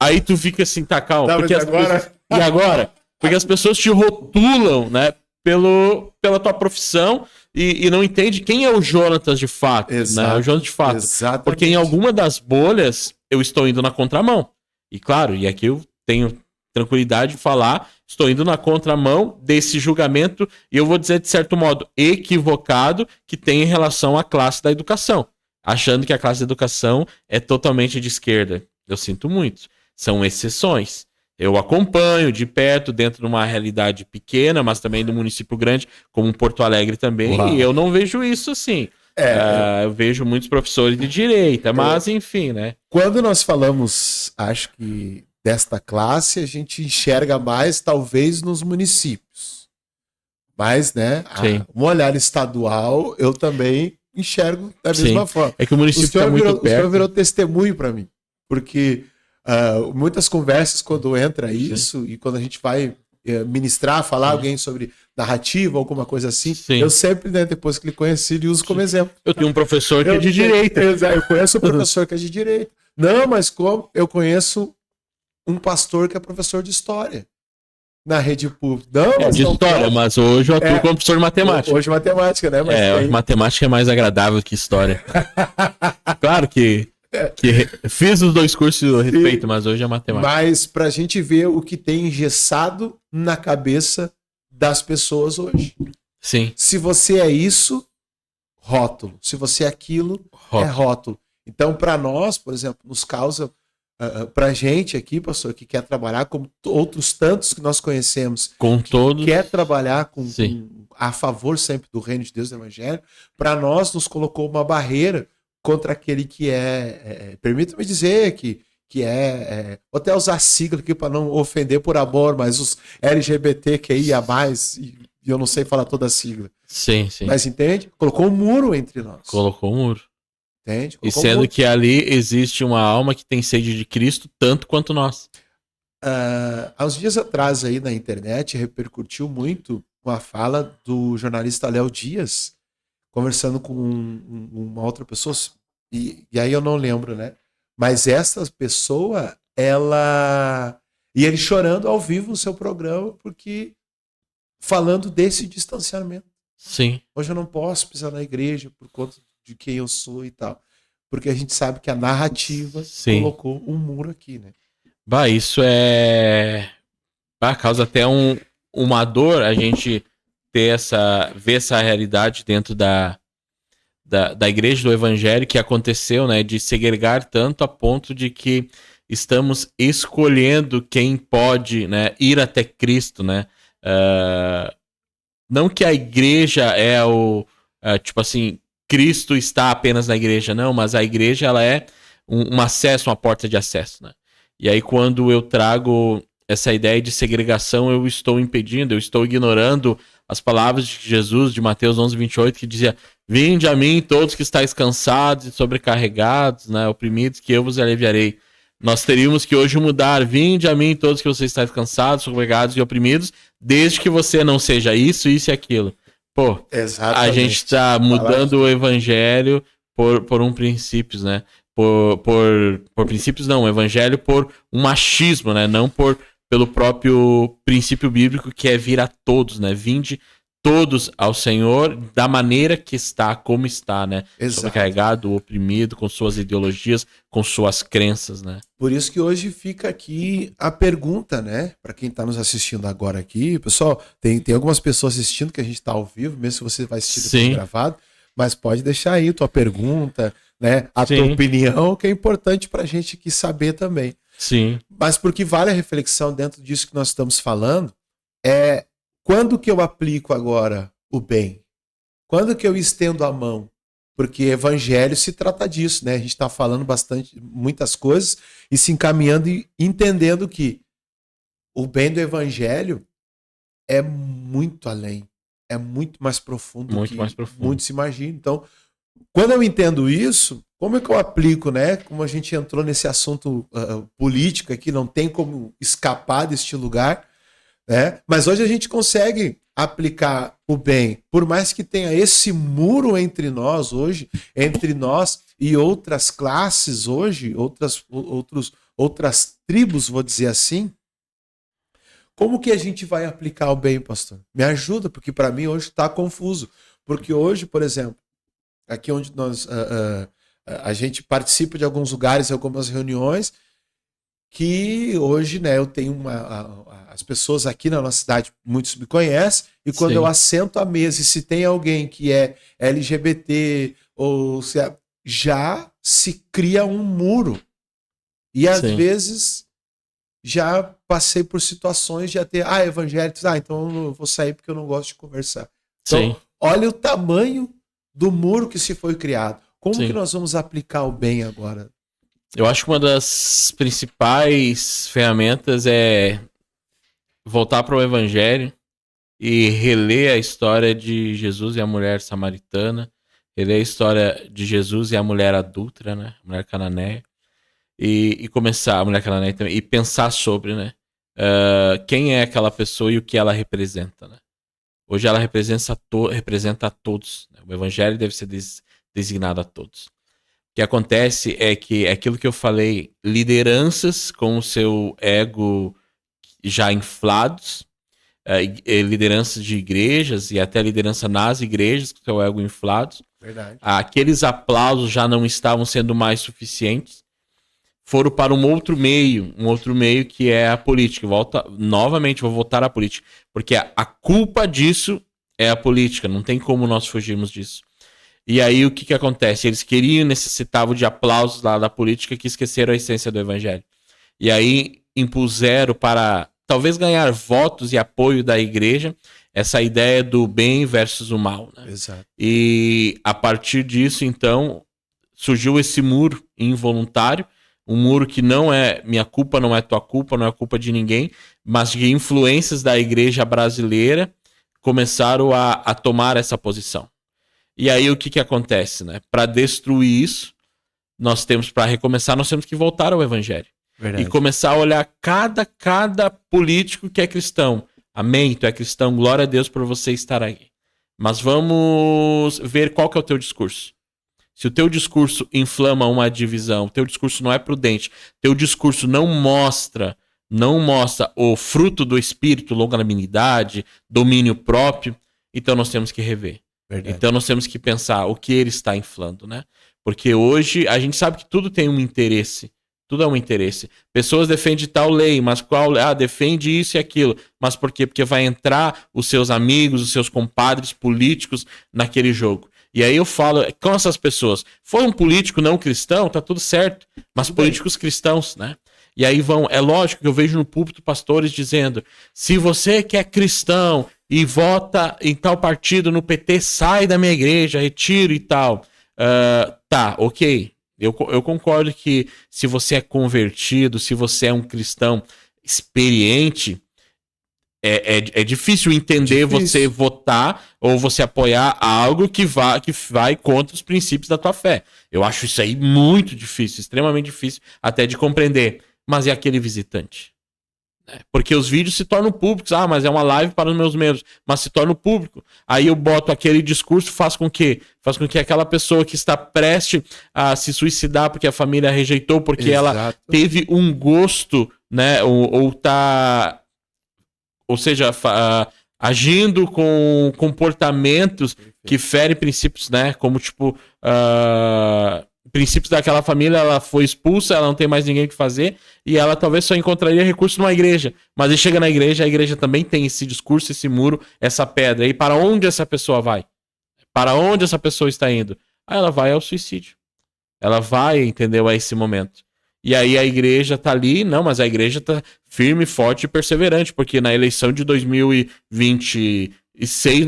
Aí tu fica assim, tá, calma. Não, porque e agora? Porque as pessoas te rotulam, né, pela tua profissão e não entende quem é o Jonatas de fato. Exato, né? O Jonatas de fato. Exatamente. Porque em alguma das bolhas eu estou indo na contramão. E claro, e aqui eu tenho tranquilidade de falar, estou indo na contramão desse julgamento, e eu vou dizer de certo modo equivocado, que tem em relação à classe da educação. Achando que a classe da educação é totalmente de esquerda. Eu sinto muito. São exceções. Eu acompanho de perto, dentro de uma realidade pequena, mas também de um município grande, como Porto Alegre também, e eu não vejo isso assim. Eu vejo muitos professores de direita, mas enfim, né? Quando nós falamos, acho que desta classe, a gente enxerga mais, talvez, nos municípios. Mas, né, um olhar estadual, eu também enxergo da mesma forma. É que o município está muito perto. O senhor virou testemunho para mim, porque muitas conversas, quando entra isso, e quando a gente vai ministrar, falar alguém sobre narrativa, alguma coisa assim, eu sempre, né, depois que ele conheci, ele usa como exemplo. Eu tenho um professor que é de direita. Eu conheço um professor que é de direita. Não, mas como? Eu conheço um pastor que é professor de história na rede pública. Não, de história, mas hoje eu atuo como professor de matemática. Hoje matemática, né? Mas matemática é mais agradável que história. Claro que fiz os dois cursos a respeito, mas hoje é matemática. Mas pra gente ver o que tem engessado na cabeça das pessoas hoje. Sim. Se você é isso, rótulo. Se você é aquilo, é rótulo. Então, para nós, por exemplo, nos causa, pra gente aqui, pastor, que quer trabalhar, como outros tantos que nós conhecemos, com todos, quer trabalhar a favor sempre do reino de Deus, do evangelho, para nós nos colocou uma barreira contra aquele que permita-me dizer que vou até usar sigla aqui para não ofender por amor, mas os LGBTQIA+, e eu não sei falar toda a sigla. Sim. Mas entende? Colocou um muro entre nós. Colocou um muro. Entende? E sendo que ali existe uma alma que tem sede de Cristo tanto quanto nós. Há uns dias atrás aí na internet repercutiu muito uma fala do jornalista Léo Dias, conversando com uma outra pessoa, e aí eu não lembro, né? Mas essa pessoa, ela... E ele chorando ao vivo no seu programa, porque falando desse distanciamento. Sim. Hoje eu não posso pisar na igreja por conta de quem eu sou e tal. Porque a gente sabe que a narrativa colocou um muro aqui, né? Bah, isso é... Bah, causa até uma dor a gente ver essa realidade dentro da igreja do evangelho que aconteceu, né? De segregar tanto a ponto de que estamos escolhendo quem pode, né, ir até Cristo, né? Não que a igreja é tipo assim, Cristo está apenas na igreja, não, mas a igreja ela é um acesso, uma porta de acesso, né? E aí quando eu trago essa ideia de segregação, eu estou impedindo, eu estou ignorando as palavras de Jesus, de Mateus 11:28, que dizia: vinde a mim todos que estáis cansados e sobrecarregados, né, oprimidos, que eu vos aliviarei. Nós teríamos que hoje mudar: vinde a mim todos que vocês estáis cansados, sobrecarregados e oprimidos, desde que você não seja isso, isso e aquilo. Pô, exatamente. A gente está mudando o evangelho por um princípios, né? Por princípios não, o evangelho por um machismo, né? Não pelo próprio princípio bíblico que é vir a todos, né? Vinde todos ao Senhor da maneira que está, como está, né? Exato. Sobrecarregado, oprimido, com suas ideologias, com suas crenças, né? Por isso que hoje fica aqui a pergunta, né? Para quem está nos assistindo agora aqui. Pessoal, tem algumas pessoas assistindo que a gente está ao vivo, mesmo se você vai assistir depois gravado, mas pode deixar aí tua pergunta, né? A tua opinião, que é importante para a gente aqui saber também. Sim. Mas porque vale a reflexão dentro disso que nós estamos falando, quando que eu aplico agora o bem? Quando que eu estendo a mão? Porque evangelho se trata disso, né? A gente está falando muitas coisas e se encaminhando e entendendo que o bem do evangelho é muito além, é muito mais profundo do que muitos imaginam. Então, quando eu entendo isso, como é que eu aplico, né? Como a gente entrou nesse assunto político aqui, não tem como escapar deste lugar, né? Mas hoje a gente consegue aplicar o bem, por mais que tenha esse muro entre nós hoje, entre nós e outras classes hoje, outras tribos, vou dizer assim. Como que a gente vai aplicar o bem, pastor? Me ajuda, porque para mim hoje está confuso. Porque hoje, por exemplo, aqui onde a gente participa de alguns lugares, algumas reuniões, que hoje, né, eu tenho as pessoas aqui na nossa cidade, muitos me conhecem, e quando eu assento à mesa e se tem alguém que é LGBT, ou já se cria um muro. E às vezes já passei por situações de ter, evangélicos, então eu vou sair porque eu não gosto de conversar. Então, olha o tamanho do muro que se foi criado. Como que nós vamos aplicar o bem agora? Eu acho que uma das principais ferramentas é voltar para o evangelho e reler a história de Jesus e a mulher samaritana, reler a história de Jesus e a mulher adúltera, né? A mulher cananeia. E começar, a mulher cananeia também, e pensar sobre, né? Quem é aquela pessoa e o que ela representa, né? Hoje ela representa a todos. Né? O evangelho deve ser designado a todos. O que acontece é que é aquilo que eu falei, lideranças com o seu ego já inflados, lideranças de igrejas e até liderança nas igrejas com o seu ego inflados. Verdade. Aqueles aplausos já não estavam sendo mais suficientes. Foram para um outro meio que é a política. Novamente, vou voltar à política, porque a culpa disso é a política, não tem como nós fugirmos disso. E aí o que acontece? Eles necessitavam de aplausos lá da política que esqueceram a essência do evangelho. E aí impuseram para talvez ganhar votos e apoio da igreja essa ideia do bem versus o mal. Né? Exato. E a partir disso, então, surgiu esse muro involuntário, um muro que não é minha culpa, não é tua culpa, não é culpa de ninguém, mas de influências da igreja brasileira começaram a tomar essa posição. E aí o que acontece, né? Para destruir isso, para recomeçar, nós temos que voltar ao evangelho. Verdade. E começar a olhar cada político que é cristão. Amém, tu é cristão, glória a Deus por você estar aí. Mas vamos ver qual que é o teu discurso. se o teu discurso inflama uma divisão, o teu discurso não é prudente, teu discurso não mostra o fruto do espírito, longanimidade, domínio próprio, então nós temos que rever. Verdade. Então nós temos que pensar o que ele está inflando, né? Porque hoje a gente sabe que tudo tem um interesse. Tudo é um interesse. Pessoas defendem tal lei, mas qual? Defende isso e aquilo. Mas por quê? Porque vai entrar os seus amigos, os seus compadres políticos naquele jogo. E aí eu falo com essas pessoas. For um político não cristão, tá tudo certo. Mas tudo políticos bem. Cristãos, né? E aí é lógico que eu vejo no púlpito pastores dizendo, se você que é cristão e vota em tal partido no PT, sai da minha igreja, retiro e tal. Tá, ok. Eu concordo que se você é convertido, se você é um cristão experiente, é difícil entender você votar ou você apoiar algo que vai contra os princípios da tua fé. Eu acho isso aí muito difícil, extremamente difícil até de compreender. Mas é aquele visitante. Porque os vídeos se tornam públicos. Mas é uma live para os meus membros. Mas se torna público. Aí eu boto aquele discurso, faz com que aquela pessoa que está prestes a se suicidar porque a família rejeitou, porque ela teve um gosto, né? Ou seja, agindo com comportamentos que ferem princípios, né? Como tipo... princípios daquela família, ela foi expulsa, ela não tem mais ninguém que fazer, e ela talvez só encontraria recurso numa igreja. Mas aí chega na igreja, a igreja também tem esse discurso, esse muro, essa pedra. E para onde essa pessoa vai? Para onde essa pessoa está indo? Ela vai ao suicídio. Ela vai, entendeu, a esse momento. E aí a igreja tá ali, mas a igreja tá firme, forte e perseverante, porque na eleição de 2026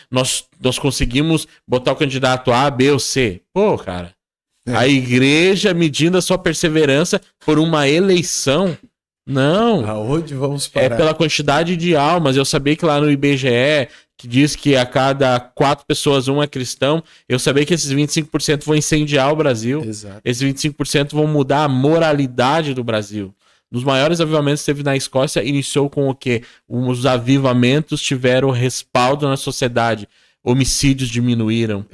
nós conseguimos botar o candidato A, B ou C. Pô, cara. A igreja medindo a sua perseverança por uma eleição. Não. Aonde vamos parar? É pela quantidade de almas. Eu sabia que lá no IBGE, que diz que a cada 4 pessoas, um é cristão, eu sabia que esses 25% vão incendiar o Brasil. Exato. Esses 25% vão mudar a moralidade do Brasil. Nos maiores avivamentos que teve na Escócia, iniciou com o quê? Os avivamentos tiveram respaldo na sociedade. Homicídios diminuíram,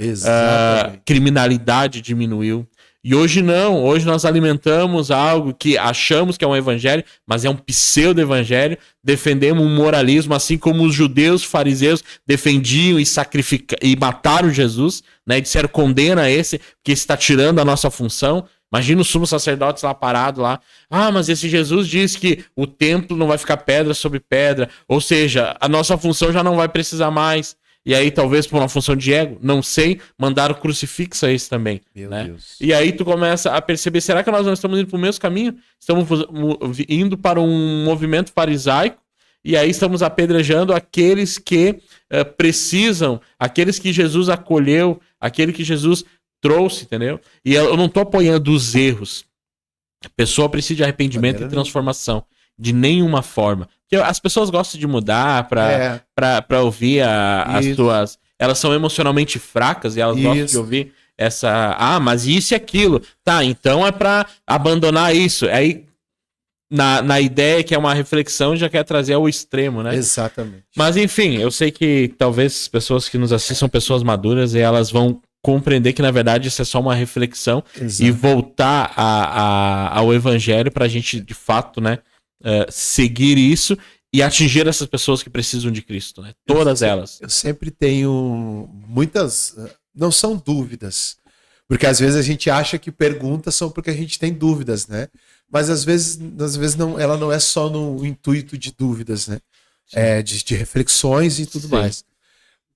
criminalidade diminuiu. E hoje não, hoje nós alimentamos algo que achamos que é um evangelho, mas é um pseudo-evangelho, defendemos um moralismo, assim como os judeus fariseus defendiam e mataram Jesus, né? E disseram, condena esse, porque está tirando a nossa função. Imagina os sumos sacerdotes lá parados lá. Mas esse Jesus diz que o templo não vai ficar pedra sobre pedra, ou seja, a nossa função já não vai precisar mais. E aí, talvez por uma função de ego, não sei, mandaram crucifixo a esse também. Meu Deus. E aí tu começa a perceber, será que nós não estamos indo para o mesmo caminho? Estamos indo para um movimento farisaico, e aí estamos apedrejando aqueles que precisam, aqueles que Jesus acolheu, aquele que Jesus trouxe, entendeu? E eu não estou apoiando os erros. A pessoa precisa de arrependimento e transformação. De nenhuma forma. Porque as pessoas gostam de mudar pra ouvir as suas... Elas são emocionalmente fracas e elas gostam de ouvir mas isso e aquilo. Tá, então é pra abandonar isso. Aí, na ideia que é uma reflexão, já quer trazer ao extremo, né? Exatamente. Mas enfim, eu sei que talvez as pessoas que nos assistem são pessoas maduras e elas vão compreender que na verdade isso é só uma reflexão. Exato. E voltar ao evangelho pra gente de fato, né? Seguir isso e atingir essas pessoas que precisam de Cristo, né? Todas elas. Eu sempre tenho muitas... Não são dúvidas. Porque às vezes a gente acha que perguntas são porque a gente tem dúvidas, né? Mas às vezes não, ela não é só no intuito de dúvidas, né? De reflexões e tudo mais.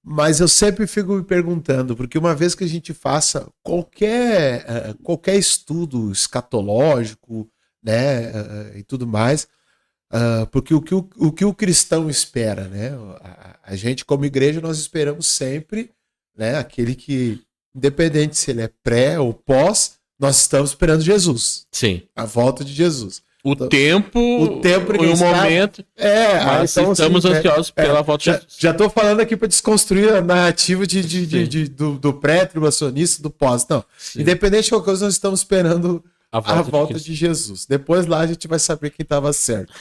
Mas eu sempre fico me perguntando, porque uma vez que a gente faça qualquer estudo escatológico, né, e tudo mais, porque o que o cristão espera, né? A gente, como igreja, nós esperamos sempre, né, aquele que, independente se ele é pré ou pós, nós estamos esperando Jesus. Sim. A volta de Jesus. O tempo e o momento. Mas então, estamos ansiosos pela volta de Jesus. Já estou falando aqui para desconstruir a narrativa do pré-tribulacionista, do pós. Não. Sim. Independente de qualquer coisa, nós estamos esperando a volta de Jesus. Depois lá a gente vai saber quem estava certo.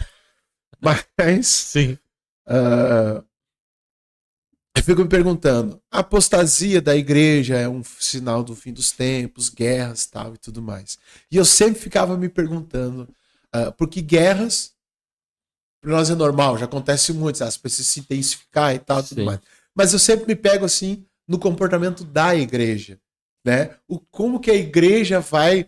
Mas. Sim. eu fico me perguntando, a apostasia da igreja é um sinal do fim dos tempos, guerras, tal e tudo mais. E eu sempre ficava me perguntando, porque guerras, para nós é normal, já acontece muito, as pessoas se intensificar e tal, tudo mais. Mas eu sempre me pego assim no comportamento da igreja, né? Como que a igreja vai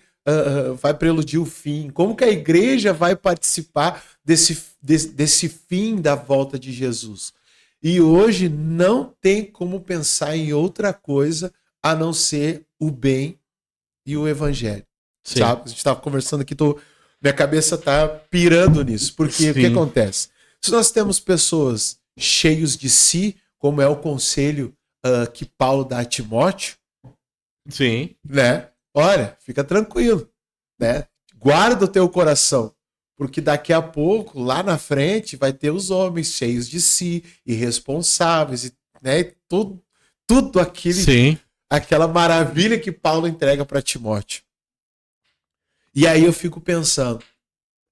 preludir o fim? Como que a igreja vai participar desse fim da volta de Jesus? E hoje não tem como pensar em outra coisa a não ser o bem e o evangelho. Sabe? A gente estava conversando aqui, minha cabeça está pirando nisso. Porque o que acontece? Se nós temos pessoas cheios de si, como é o conselho que Paulo dá a Timóteo, sim, né? Olha, fica tranquilo, né? Guarda o teu coração, porque daqui a pouco, lá na frente, vai ter os homens cheios de si, irresponsáveis, né? Tudo aquela maravilha que Paulo entrega para Timóteo. E aí eu fico pensando,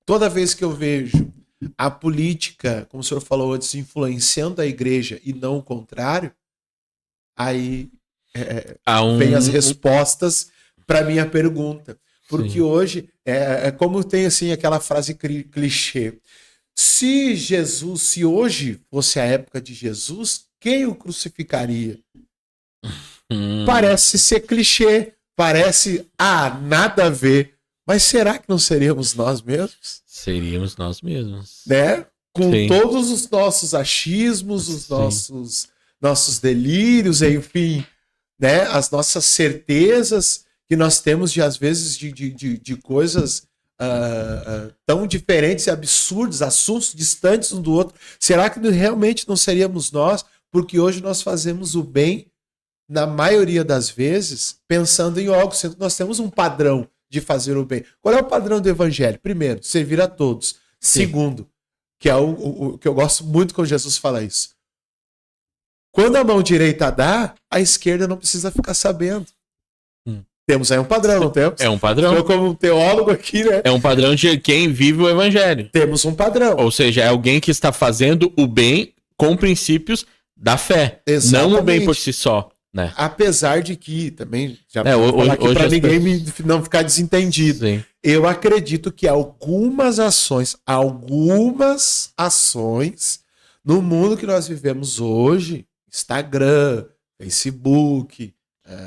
toda vez que eu vejo a política, como o senhor falou antes, influenciando a igreja e não o contrário, aí vem as respostas para minha pergunta. Porque hoje é como tem assim aquela frase clichê. Se hoje fosse a época de Jesus, quem o crucificaria? Parece ser clichê, parece nada a ver. Mas será que não seríamos nós mesmos? Seríamos nós mesmos. Né? Com todos os nossos achismos, os nossos delírios, enfim, né? As nossas certezas que nós temos às vezes de coisas tão diferentes e absurdas, assuntos distantes um do outro. Será que realmente não seríamos nós? Porque hoje nós fazemos o bem, na maioria das vezes, pensando em algo, sendo que nós temos um padrão de fazer o bem. Qual é o padrão do evangelho? Primeiro, servir a todos. Segundo, que é o que eu gosto muito quando Jesus fala isso. Quando a mão direita dá, a esquerda não precisa ficar sabendo. Temos aí um padrão, não temos? É um padrão. Eu, como teólogo aqui, né? É um padrão de quem vive o evangelho. Temos um padrão. Ou seja, é alguém que está fazendo o bem com princípios da fé. Exatamente. Não o bem por si só. Né? Apesar de que, também, já vou falar aqui para ninguém não ficar desentendido. Sim. Eu acredito que algumas ações no mundo que nós vivemos hoje, Instagram, Facebook,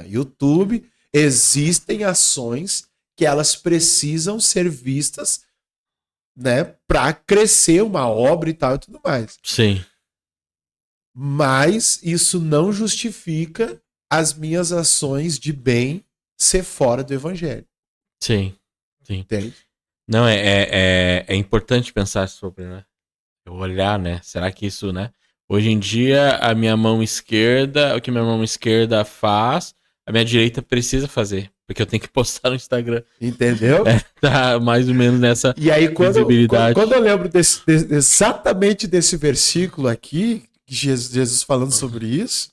YouTube, existem ações que elas precisam ser vistas, né, para crescer uma obra e tal e tudo mais. Sim. Mas isso não justifica as minhas ações de bem ser fora do evangelho. Sim. Entende? Não, é importante pensar sobre, né? Olhar, né? Será que isso, né? Hoje em dia, o que minha mão esquerda faz, a minha direita precisa fazer. Porque eu tenho que postar no Instagram. Entendeu? Tá mais ou menos nessa visibilidade. Quando eu lembro exatamente desse versículo aqui, Jesus falando sobre isso,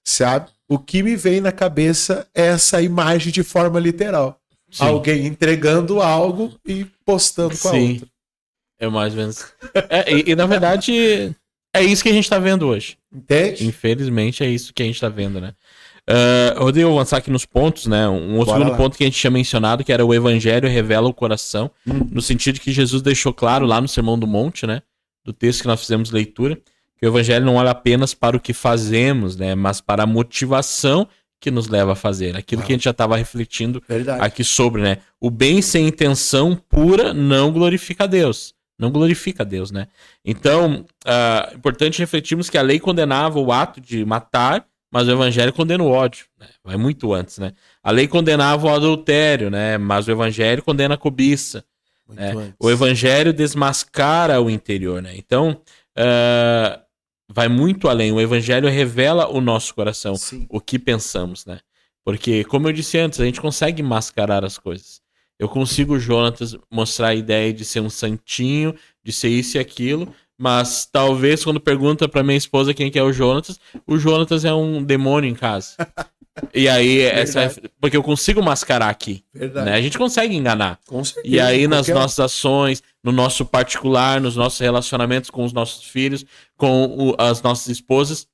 sabe? O que me vem na cabeça é essa imagem de forma literal. Sim. Alguém entregando algo e postando com a outra. É mais ou menos. E na verdade, é isso que a gente tá vendo hoje. Entende? Infelizmente, é isso que a gente tá vendo, né? Rodrigo, eu vou avançar aqui nos pontos, né? Um segundo ponto que a gente tinha mencionado, que era o evangelho revela o coração, no sentido que Jesus deixou claro lá no Sermão do Monte, né? Do texto que nós fizemos leitura, que o evangelho não olha apenas para o que fazemos, né? Mas para a motivação que nos leva a fazer. Aquilo que a gente já estava refletindo aqui sobre, né? O bem sem intenção pura não glorifica a Deus. Não glorifica a Deus, né? Então, é importante refletirmos que a lei condenava o ato de matar, mas o evangelho condena o ódio, né? Vai muito antes, né? A lei condenava o adultério, né? Mas o evangelho condena a cobiça. Né? O evangelho desmascara o interior, né? Então, vai muito além. O evangelho revela o nosso coração, o que pensamos, né? Porque, como eu disse antes, a gente consegue mascarar as coisas. Eu consigo, Jonatas, mostrar a ideia de ser um santinho, de ser isso e aquilo, mas talvez quando pergunta pra minha esposa quem que é o Jonatas é um demônio em casa. E aí, porque eu consigo mascarar aqui. Né? A gente consegue enganar. Com certeza, e aí, nas nossas ações, no nosso particular, nos nossos relacionamentos com os nossos filhos, com as nossas esposas,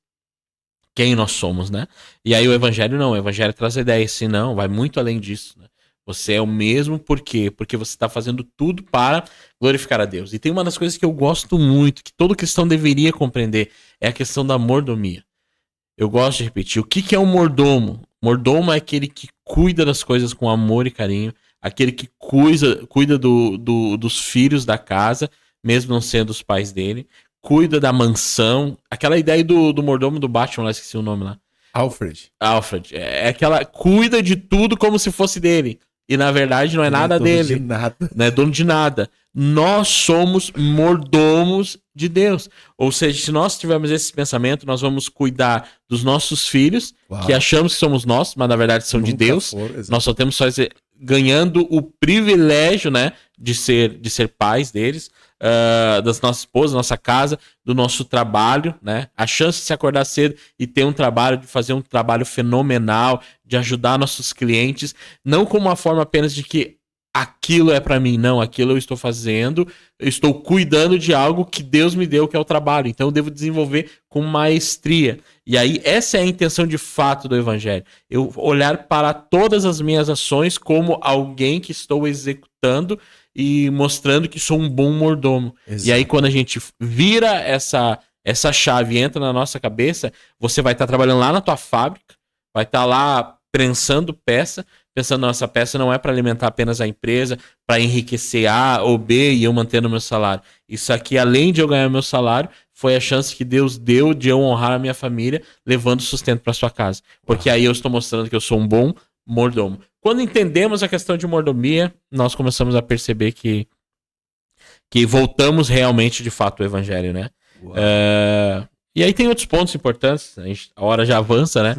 quem nós somos, né? E aí o evangelho não, o evangelho traz a ideia assim, não, vai muito além disso, né? Você é o mesmo por quê? Porque você está fazendo tudo para glorificar a Deus. E tem uma das coisas que eu gosto muito, que todo cristão deveria compreender, é a questão da mordomia. Eu gosto de repetir, o que é um mordomo? Mordomo é aquele que cuida das coisas com amor e carinho, aquele que cuida dos filhos da casa, mesmo não sendo os pais dele, cuida da mansão, aquela ideia do mordomo do Batman, lá esqueci o nome lá. Alfred. É aquela, cuida de tudo como se fosse dele. E na verdade não é nada dele. De nada. Não é dono de nada. Nós somos mordomos de Deus. Ou seja, se nós tivermos esse pensamento, nós vamos cuidar dos nossos filhos, que achamos que somos nossos, mas na verdade são de Deus. Nós só temos ganhando o privilégio, né, de ser pais deles, das nossas esposas, nossa casa, do nosso trabalho, né? A chance de se acordar cedo e ter um trabalho, de fazer um trabalho fenomenal, de ajudar nossos clientes, não como uma forma apenas de que aquilo é para mim, não, aquilo eu estou fazendo, eu estou cuidando de algo que Deus me deu, que é o trabalho, então eu devo desenvolver com maestria. E aí essa é a intenção de fato do evangelho, eu olhar para todas as minhas ações como alguém que estou executando e mostrando que sou um bom mordomo. Exato. E aí quando a gente vira essa chave e entra na nossa cabeça, você vai estar trabalhando lá na tua fábrica, vai estar lá prensando peça, pensando, nossa, peça não é para alimentar apenas a empresa, para enriquecer A ou B e eu mantendo o meu salário. Isso aqui, além de eu ganhar meu salário, foi a chance que Deus deu de eu honrar a minha família, levando sustento para sua casa. Porque aí eu estou mostrando que eu sou um bom mordomo. Quando entendemos a questão de mordomia, nós começamos a perceber que voltamos realmente, de fato, ao evangelho, né? E aí tem outros pontos importantes, a hora já avança, né?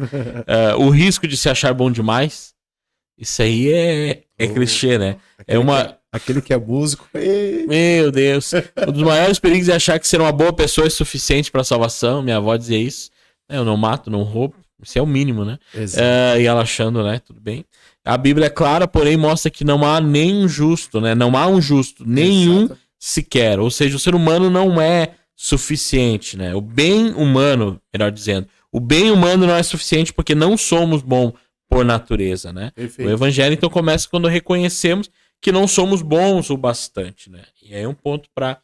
O risco de se achar bom demais. Isso aí é clichê, né? Aquele que é músico. Meu Deus. Um dos maiores perigos é achar que ser uma boa pessoa é suficiente para salvação. Minha avó dizia isso. Eu não mato, não roubo. Isso é o mínimo, né? E ela achando, né? Tudo bem. A Bíblia é clara, porém mostra que não há nenhum justo, né? Não há um justo, nenhum sequer. Ou seja, o ser humano não é suficiente, né? O bem humano, melhor dizendo. O bem humano não é suficiente porque não somos bons por natureza, né? Perfeito. O evangelho então começa quando reconhecemos que não somos bons o bastante, né? E aí é um ponto para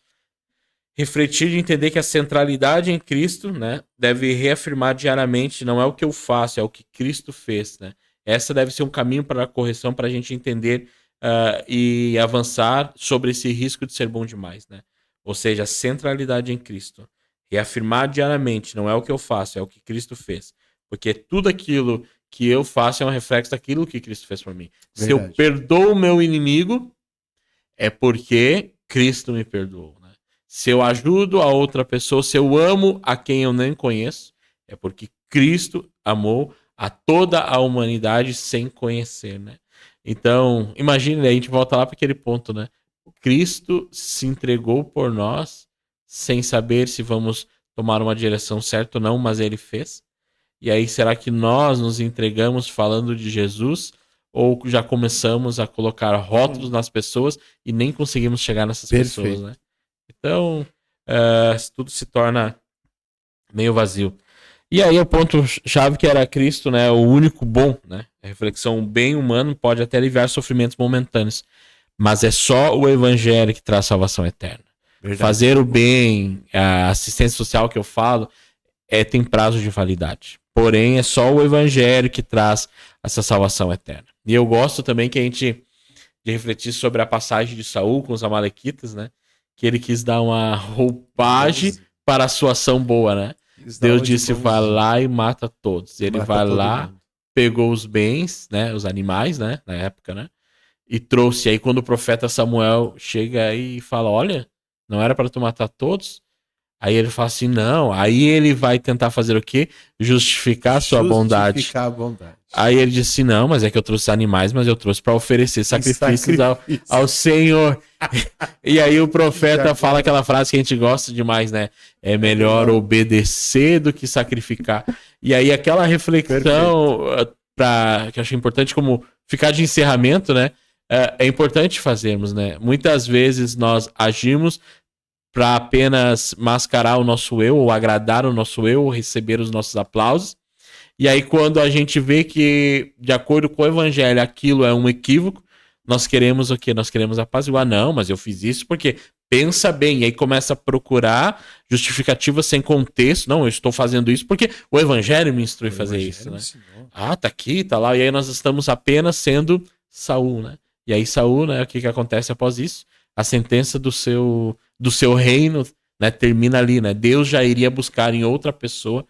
refletir e entender que a centralidade em Cristo, né, deve reafirmar diariamente, não é o que eu faço, é o que Cristo fez, né? Essa deve ser um caminho para a correção, para a gente entender e avançar sobre esse risco de ser bom demais, né? Ou seja, a centralidade em Cristo. Reafirmar diariamente, não é o que eu faço, é o que Cristo fez. Porque tudo aquilo que eu faço é um reflexo daquilo que Cristo fez por mim. Verdade. Se eu perdoo o meu inimigo, é porque Cristo me perdoou, né? Se eu ajudo a outra pessoa, se eu amo a quem eu nem conheço, é porque Cristo amou a toda a humanidade sem conhecer, né? Então, imagine, a gente volta lá para aquele ponto, né? Cristo se entregou por nós sem saber se vamos tomar uma direção certa ou não, mas ele fez. E aí, será que nós nos entregamos falando de Jesus ou já começamos a colocar rótulos nas pessoas e nem conseguimos chegar nessas pessoas, né? Então, tudo se torna meio vazio. E aí, o ponto-chave que era Cristo, né? O único bom, né? A reflexão bem humano pode até aliviar sofrimentos momentâneos, mas é só o evangelho que traz salvação eterna. Verdade. Fazer o bem, a assistência social que eu falo, tem prazo de validade. Porém, é só o evangelho que traz essa salvação eterna. E eu gosto também que a gente de refletir sobre a passagem de Saul com os amalequitas, né? Que ele quis dar uma roupagem para a sua ação boa, né? Deus disse, vai lá e mata todos. Ele vai lá, pegou os bens, né? Os animais, né? Na época, né? E trouxe. Aí quando o profeta Samuel chega aí e fala, olha, não era para tu matar todos? Aí ele fala assim, não. Aí ele vai tentar fazer o quê? Justificar a sua bondade. Justificar a bondade. Aí ele disse assim, não, mas é que eu trouxe animais, mas eu trouxe para oferecer sacrifícios ao Senhor. E aí o profeta fala aquela frase que a gente gosta demais, né? É melhor obedecer do que sacrificar. E aí aquela reflexão, que eu acho importante como ficar de encerramento, né? É importante fazermos, né? Muitas vezes nós agimos para apenas mascarar o nosso eu, ou agradar o nosso eu, ou receber os nossos aplausos. E aí, quando a gente vê que, de acordo com o evangelho, aquilo é um equívoco, nós queremos o quê? Nós queremos apaziguar. Não, mas eu fiz isso porque pensa bem. E aí começa a procurar justificativa sem contexto. Não, eu estou fazendo isso porque o evangelho me instrui a fazer isso, né? Ah, tá aqui, tá lá. E aí nós estamos apenas sendo Saul, né? E aí Saul, né? O que acontece após isso? A sentença do seu reino, né, termina ali, né? Deus já iria buscar em outra pessoa,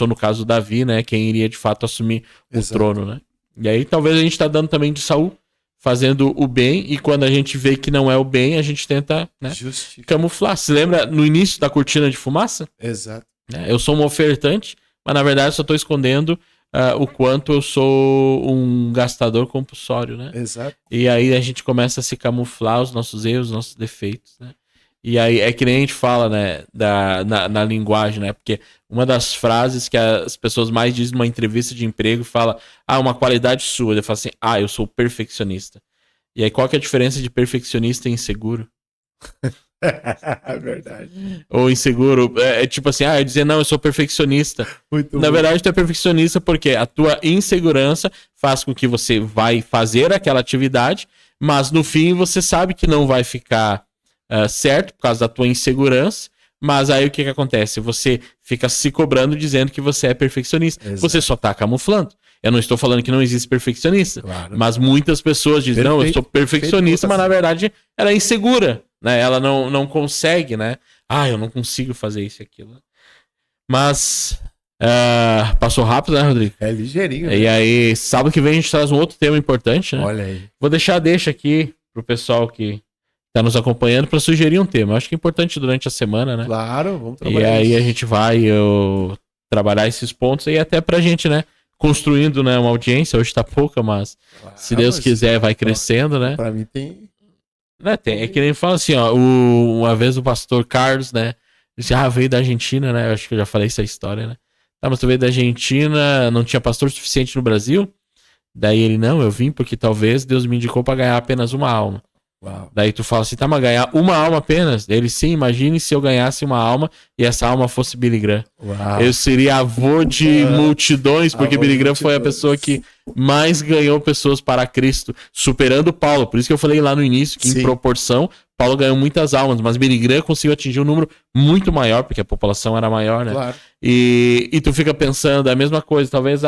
no caso Davi, né? Quem iria de fato assumir o trono, né? E aí talvez a gente tá dando também de Saul, fazendo o bem, e quando a gente vê que não é o bem, a gente tenta, né, camuflar. Se lembra no início da cortina de fumaça? Exato. Eu sou um ofertante, mas na verdade só tô escondendo o quanto eu sou um gastador compulsório, né? Exato. E aí a gente começa a se camuflar os nossos erros, os nossos defeitos, né? E aí é que nem a gente fala, né, na linguagem, né? Porque uma das frases que as pessoas mais dizem numa entrevista de emprego fala, uma qualidade sua. Eu falo assim, eu sou perfeccionista. E aí qual que é a diferença de perfeccionista e inseguro? É verdade. Ou inseguro, é tipo assim, eu dizer, não, eu sou perfeccionista. Na verdade, tu é perfeccionista porque a tua insegurança faz com que você vai fazer aquela atividade, mas no fim você sabe que não vai ficar certo, por causa da tua insegurança, mas aí o que acontece? Você fica se cobrando dizendo que você é perfeccionista. Exato. Você só tá camuflando. Eu não estou falando que não existe perfeccionista, claro, mas muitas pessoas dizem, não, eu sou perfeccionista, mas na verdade ela é insegura, né? Ela não consegue, né? Eu não consigo fazer isso e aquilo. Mas passou rápido, né, Rodrigo? É ligeirinho. E aí, sábado que vem a gente traz um outro tema importante, né? Olha aí. Vou deixar aqui pro pessoal que tá nos acompanhando para sugerir um tema. Eu acho que é importante durante a semana, né? Claro, vamos trabalhar. E aí a gente vai trabalhar esses pontos aí até pra gente, né? Construindo, né, uma audiência. Hoje tá pouca, mas se Deus quiser vai crescendo, né? Pra mim tem... É que nem fala assim, uma vez o pastor Carlos, né? Disse, veio da Argentina, né? Eu acho que eu já falei essa história, né? Mas tu veio da Argentina, não tinha pastor suficiente no Brasil? Daí ele, não, eu vim porque talvez Deus me indicou pra ganhar apenas uma alma. Uau. Daí tu fala assim, mas ganhar uma alma apenas? Ele, sim, imagine se eu ganhasse uma alma e essa alma fosse Billy Graham. Uau. Eu seria avô de multidões, porque Billy Graham foi a pessoa que mais ganhou pessoas para Cristo, superando Paulo. Por isso que eu falei lá no início que, sim, em proporção, Paulo ganhou muitas almas, mas Billy Graham conseguiu atingir um número muito maior, porque a população era maior, né? Claro. E tu fica pensando a mesma coisa, talvez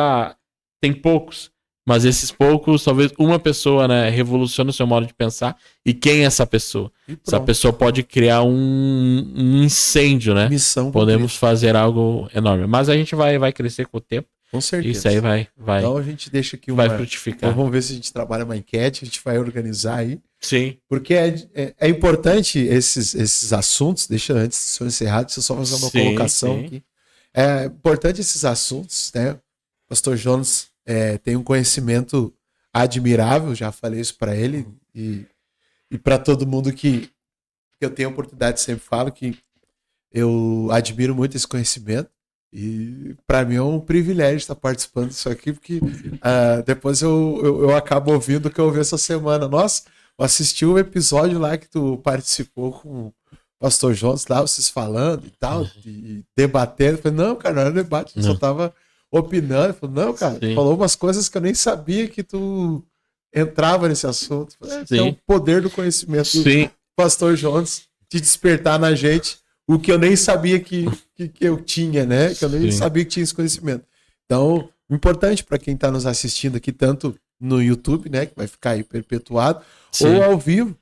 tem poucos. Mas esses poucos, talvez uma pessoa, né, revoluciona o seu modo de pensar. E quem é essa pessoa? Essa pessoa pode criar um incêndio, né? Missão. Podemos fazer algo enorme. Mas a gente vai crescer com o tempo. Com certeza. Isso aí vai. Então a gente deixa aqui vai frutificar. Então vamos ver se a gente trabalha uma enquete, a gente vai organizar aí. Sim. Porque é importante esses assuntos. Antes de ser encerrado, deixa eu só fazer uma colocação aqui. É importante esses assuntos, né? Pastor Jonas tem um conhecimento admirável, já falei isso para ele e para todo mundo que eu tenho a oportunidade, sempre falo que eu admiro muito esse conhecimento e para mim é um privilégio estar participando disso aqui, porque depois eu acabo ouvindo o que eu ouvi essa semana. Nossa, eu assisti o episódio lá que tu participou com o pastor Jonas, lá vocês falando e tal, e debatendo. Eu falei, não, cara, não era debate, eu só tava opinando. Falei, não, cara, tu falou umas coisas que eu nem sabia que tu entrava nesse assunto. É o poder do conhecimento do pastor Jonas de despertar na gente o que eu nem sabia que eu tinha, né? Que eu nem sabia que tinha esse conhecimento. Então, importante para quem está nos assistindo aqui, tanto no YouTube, né, que vai ficar aí perpetuado, ou ao vivo,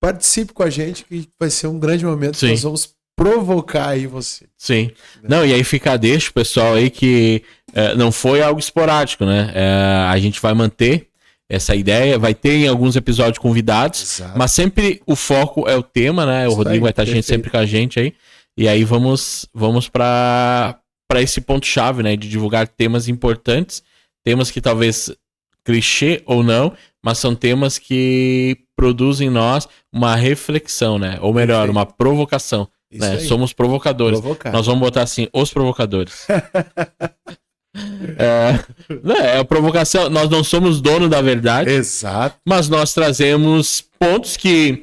participe com a gente, que vai ser um grande momento que nós vamos provocar aí você. Sim. Né? Não, e aí deixa o pessoal aí que não foi algo esporádico, né? A gente vai manter essa ideia, vai ter em alguns episódios convidados, mas sempre o foco é o tema, né? O Rodrigo vai estar sempre com a gente aí. E aí vamos para esse ponto-chave, né? De divulgar temas importantes, temas que talvez clichê ou não, mas são temas que produzem em nós uma reflexão, né? Ou melhor, uma provocação. Né? Somos provocadores. Nós vamos botar assim, os provocadores. A provocação, nós não somos dono da verdade. Exato. Mas nós trazemos pontos que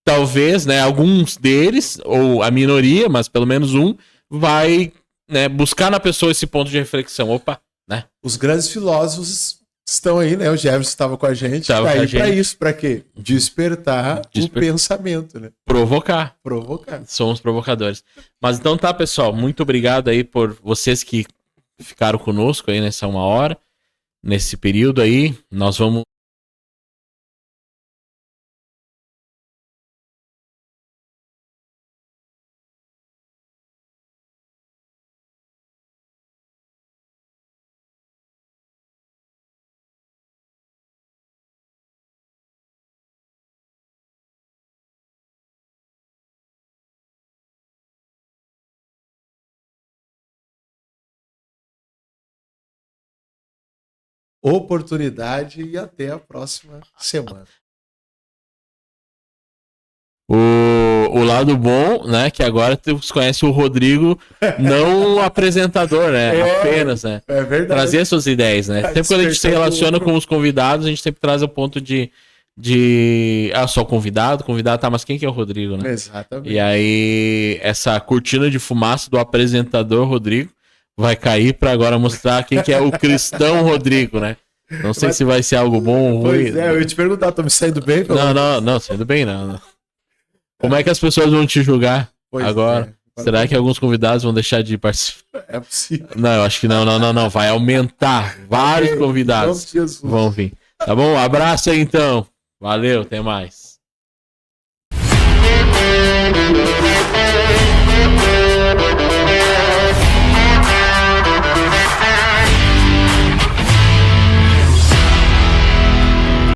talvez, né, alguns deles, ou a minoria, mas pelo menos um, vai né, buscar na pessoa esse ponto de reflexão. Opa, né? Os grandes filósofos estão aí, né? O Jefferson estava com a gente. Tá aí para isso, para quê? Despertar o pensamento, né? Provocar. Provocar. Somos provocadores. Mas então tá, pessoal. Muito obrigado aí por vocês que ficaram conosco aí nessa 1 hora. Nesse período aí, nós vamos... Oportunidade e até a próxima semana. O lado bom, né, que agora tu conhece o Rodrigo, não o apresentador, né, apenas, né, é verdade. Trazer suas ideias, né, sempre quando a gente se relaciona com os convidados, a gente sempre traz o ponto de só convidado, tá, mas quem que é o Rodrigo, né? Exatamente. E aí, essa cortina de fumaça do apresentador Rodrigo vai cair para agora mostrar quem que é o cristão Rodrigo, né? Não sei se vai ser algo bom ou ruim. Pois é, eu ia te perguntar, tô me saindo bem? Não, saindo bem não. Como é que as pessoas vão te julgar agora? Será que alguns convidados vão deixar de participar? É possível. Não, eu acho que não. Vai aumentar. Vários convidados vão vir. Tá bom? Um abraço aí então. Valeu, até mais.